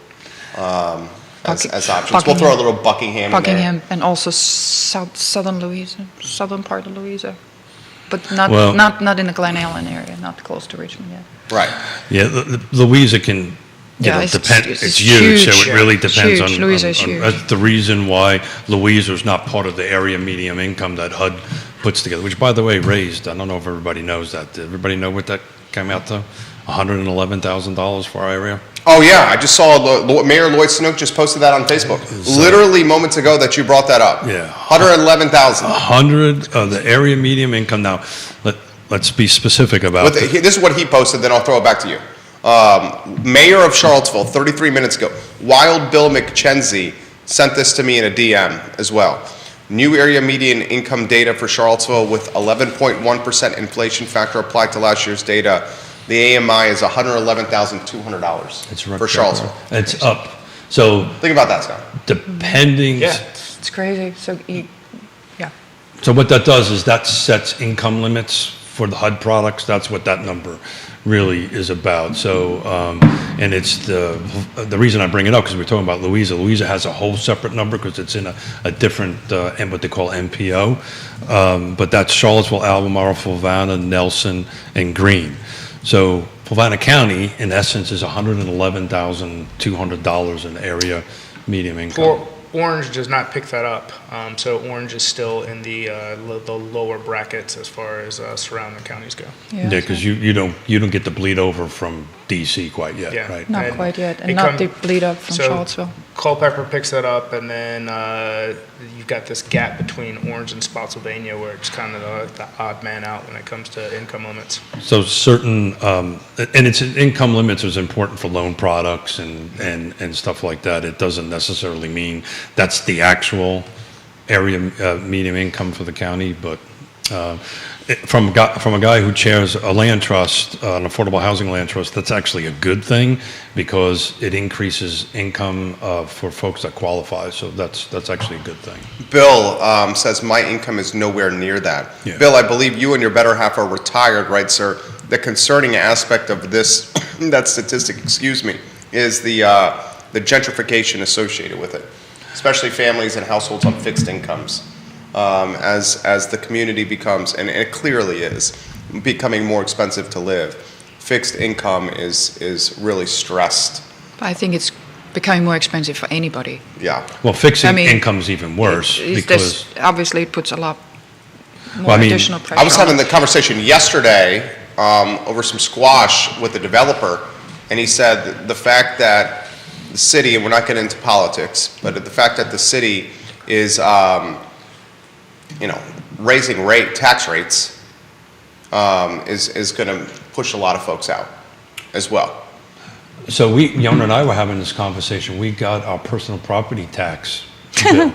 as options. We'll throw a little Buckingham in there. Buckingham and also southern Louisa, southern part of Louisa, but not Well- not in the Glen Ellen area, not close to Richmond yet. Right. Yeah, Louisa can, Yeah, it's- depend. it's It's huge, so huge. it really depends Huge. on. Louisa is huge. That's the reason why Louisa is not part of the area medium income that HUD puts together. Which, by the way, raised. I don't know if everybody knows that. Did everybody know what that came out to? $111,000 for our area. Oh, yeah, I just saw Mayor Lloyd Snook just posted that on Facebook. Literally moments ago that you brought that up. Yeah. 111,000. 100 of the area medium income. Now, let's be specific about it. This is what he posted, then I'll throw it back to you. Mayor of Charlottesville, 33 minutes ago. Wild Bill McKenzie sent this to me in a DM as well. New area median income data for Charlottesville with 11.1% inflation factor applied to last year's data. The AMI is $111,200 for Charlottesville. It's up. So Think about that, Scott. depending. Yeah. It's crazy. So yeah, So what that does is that sets income limits for the HUD products. That's what that number really is about. So, and it's the reason I bring it up because we're talking about Louisa. Louisa has a whole separate number because it's in a different, and what they call MPO. But that's Charlottesville, Albemarle, Fluvanna, Nelson, and Greene. So Fluvanna County, in essence, is $111,200 in area medium income. Orange does not pick that up, so Orange is still in the lower brackets as far as surrounding counties go. Yeah, because you don't get the bleed over from DC quite yet, Yeah. right? not And quite yet, and it not come- the bleed up from so- Charlottesville. Culpeper picks that up, and then you've got this gap between Orange and Spotsylvania where it's kind of the odd man out when it comes to income limits. So certain, and its income limits is important for loan products and stuff like that. It doesn't necessarily mean that's the actual area median income for the county, but from a guy who chairs a land trust, an affordable housing land trust, that's actually a good thing because it increases income for folks that qualify. So that's actually a good thing. Bill says, my income is nowhere near that. Yeah. Bill, I believe you and your better half are retired, right, sir? The concerning aspect of this, that statistic, excuse me, is the gentrification associated with it, especially families and households on fixed incomes. As the community becomes, and it clearly is, becoming more expensive to live, fixed income is really stressed. But I think it's becoming more expensive for anybody. Yeah. Well, fixing I mean, income's even worse because. Obviously it puts a lot more Well, I mean, additional pressure. I was having on the conversation yesterday over some squash with the developer, and he said the fact that the city, and we're not getting into politics, but the fact that the city is, raising tax rates is going to push a lot of folks out as well. So Yona and I were having this conversation. We got our personal property tax bill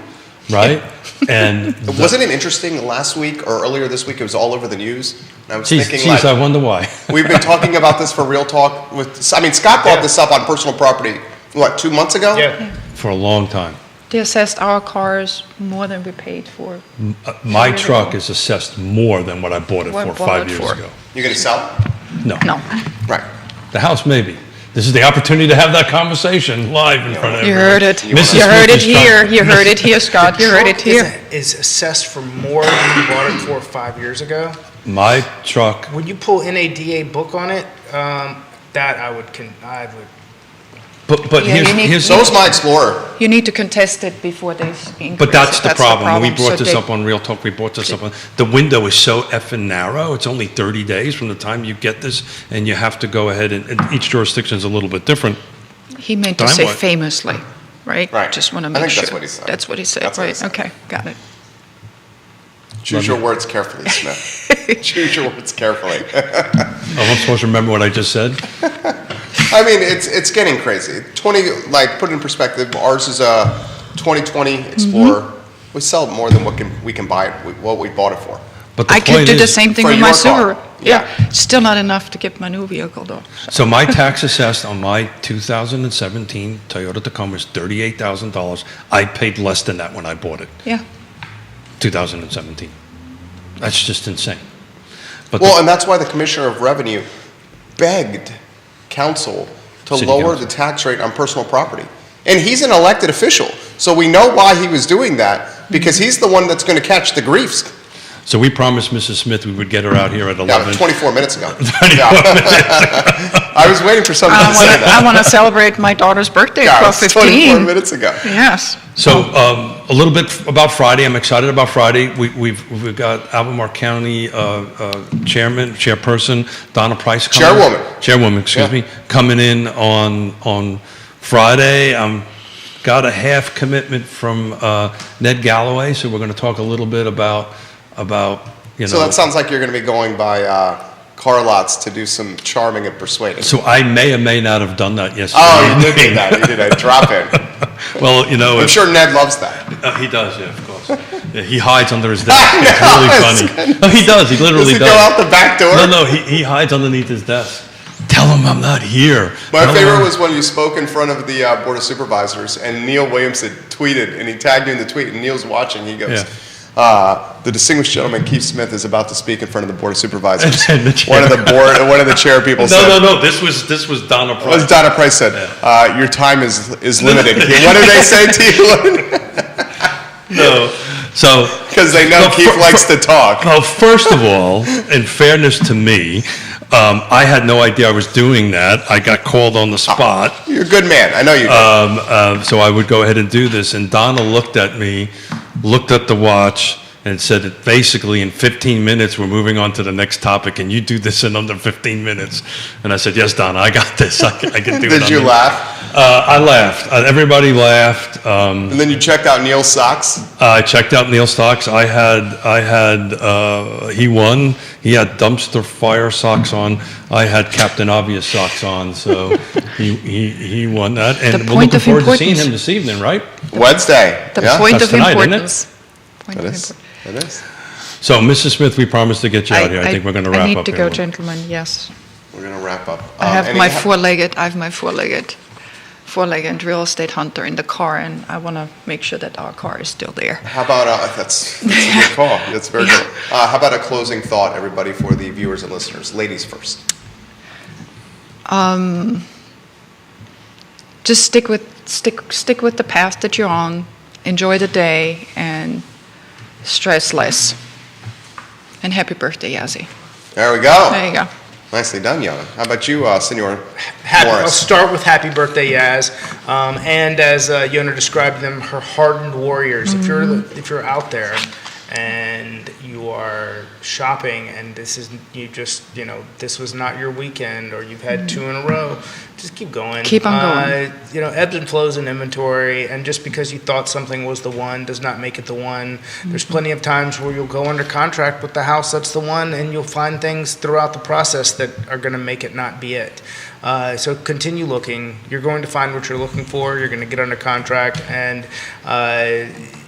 right? And Wasn't it interesting last week or earlier this week? It was all over the news. And I was thinking, geez, I wonder why. we've been talking about this for Real Talk with. I mean, Scott brought this up on personal property. What, 2 months ago? Yeah. For a long time. They assessed our cars more than we paid for. My Really? truck is assessed more than what I bought it What for I bought 5 it years for. ago. You're going to sell? No. No, Right. The house, maybe. This is the opportunity to have that conversation live in front of you everyone. heard it. Mrs. You heard Smith it is here. talking. You heard it here, Scott. You heard it here. Is assessed for more than you bought it for 5 years ago. My truck, When you pull NADA book on it, that I would but Yeah, you need- here's, So is my Explorer. You need to contest it before they increase. but that's it. the problem. We So brought this they- up on Real Talk, we brought this up on, the window is so effing narrow, it's only 30 days from the time you get this, and you have to go ahead, and each jurisdiction is a little bit different. He meant to Time say what? famously, right? Right. Just want to I make think sure. that's what he said. That's what he said, That's what he right? said. Okay, got it. Choose your words carefully, Smith. Choose your words carefully. Oh, I'm supposed to remember what I just said? I mean, it's getting crazy. 20, like, put it in perspective, ours is a 2020 Explorer. Mm-hmm. We sell more than we can buy it, what we bought it for. But the I could point do the is- same thing for with my your car. Subaru. Yeah. Still not enough to get my new vehicle though. So my tax assessed on my 2017 Toyota Tacoma is $38,000. I paid less than that when I bought it, Yeah. 2017. That's just insane. But Well, and that's why the Commissioner of Revenue begged council to City lower council. the tax rate on personal property. And he's an elected official, so we know why he was doing that, because he's the one that's going to catch the griefs. So we promised Mrs. Smith we would get her out here at Yeah, 11. 24 minutes ago. Yeah. I was waiting for someone to say I that. want to celebrate my daughter's birthday Yeah, at it was 24 12:15. minutes ago. Yes. So a little bit about Friday. I'm excited about Friday. We've got Albemarle County chairperson Donna Price coming. Chairwoman, excuse Yeah. me, coming in on Friday. Got a half commitment from Ned Galloway, so we're going to talk a little bit about So that sounds like you're going to be going by car lots to do some charming and persuading. So I may or may not have done that yesterday. Oh, you did do that. You did a drop in. Well, you know, I'm sure Ned loves that. he does, yeah, of course. Yeah, he hides under his desk. It's really funny. No, he does. He Does literally he does. go out the back door? No, he hides underneath his desk. Tell him I'm not here. My Tell him favorite I'm- was when you spoke in front of the Board of Supervisors, and Neil Williamson tweeted, and he tagged you in the tweet, and Neil's watching. He goes, the distinguished gentleman, Keith Smith, is about to speak in front of the Board of Supervisors. And the chair- one of the chair people said, No. This was Donna as Price. Donna Price said, your time is limited. What did they say to you? No. So. Because they know No, Keith likes to talk. Well, first of all, in fairness to me, I had no idea I was doing that. I got called on the spot. You're a good man. I know you do. So I would go ahead and do this. And Donna looked at me, looked at the watch, and said that basically in 15 minutes we're moving on to the next topic, and you do this in under 15 minutes. And I said, yes, Donna, I got this. I can do it. Did you laugh? I laughed. Everybody laughed. And then you checked out Neil's socks? I checked out Neil Stocks. He won. He had dumpster fire socks on. I had Captain Obvious socks on, so he won that. And The we're point looking of forward to seeing importance. him this evening, right? Wednesday. The yeah? point That's of tonight, isn't it? importance. Point It of is. importance. It is. So, Mrs. Smith, we promised to get you out here. I think we're going to wrap I need up to here. go, a little. gentlemen, yes. We're going to wrap up. I have any- my four-legged real estate hunter in the car, and I want to make sure that our car is still there. How about, that's a good call. That's very good. How about a closing thought, everybody, for the viewers and listeners? Ladies first. Just stick with the path that you're on, enjoy the day, and stress less. And happy birthday, Yazzie. There we go. There you go. Nicely done, Young. How about you, Senor I'll Morris? start with happy birthday, Yaz. And as Yona described them, her hardened warriors. If you're out there and you are shopping and this was not your weekend, or you've had two in a row, just keep going. Keep on going. Ebbs and flows in inventory, and just because you thought something was the one does not make it the one. There's plenty of times where you'll go under contract with the house that's the one, and you'll find things throughout the process that are going to make it not be it. So continue looking. You're going to find what you're looking for. You're going to get under contract, and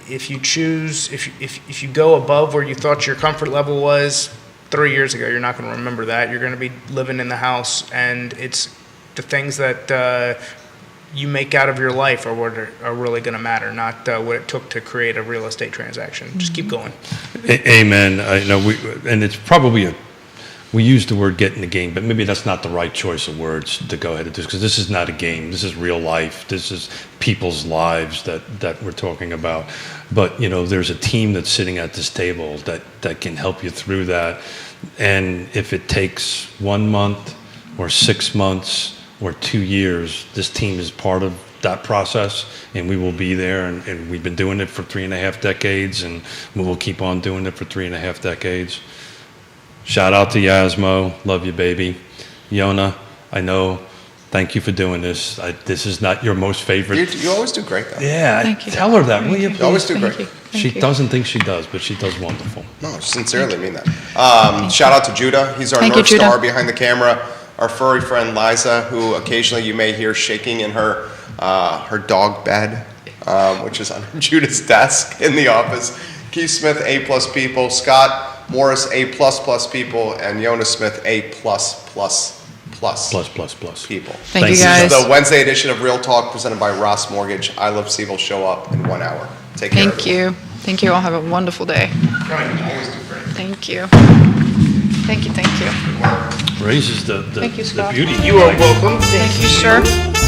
if you choose, if you go above where you thought your comfort level was 3 years ago, you're not going to remember that. You're going to be living in the house, and it's the things that you make out of your life are what are really going to matter, not what it took to create a real estate transaction. Just keep going. Amen. I know and it's probably we use the word get in the game, but maybe that's not the right choice of words to go ahead and do, because this is not a game. This is real life. This is people's lives that we're talking about. But, there's a team that's sitting at this table that can help you through that. And if it takes 1 month or 6 months or 2 years, this team is part of that process, and we will be there. And we've been doing it for 3.5 decades, and we will keep on doing it for 3.5 decades. Shout out to Yasmo. Love you, baby. Yona, I know. Thank you for doing this. This is not your most favorite. You always do great, though. Yeah, Thank you. tell her that, will you? You always do Thank great. you. She doesn't think she does, but she does wonderful. No, sincerely mean that. Shout out to Judah. He's our Thank you, North Star Judah. behind the camera. Our furry friend Liza, who occasionally you may hear shaking in her dog bed, which is under Judah's desk in the office. Keith Smith, A+ people. Scott Morris, A++ people, and Jonas Smith, A+++ Plus. people. Thank you, This is guys. the Wednesday edition of Real Talk presented by Ross Mortgage. I Love Steve will show up in 1 hour. Take care. Thank you. Thank you all. Have a wonderful day. Everyone. Always do great. Thank you. Thank you. Raises the Thank you, Scott. beauty. You are welcome. Thank you, sir.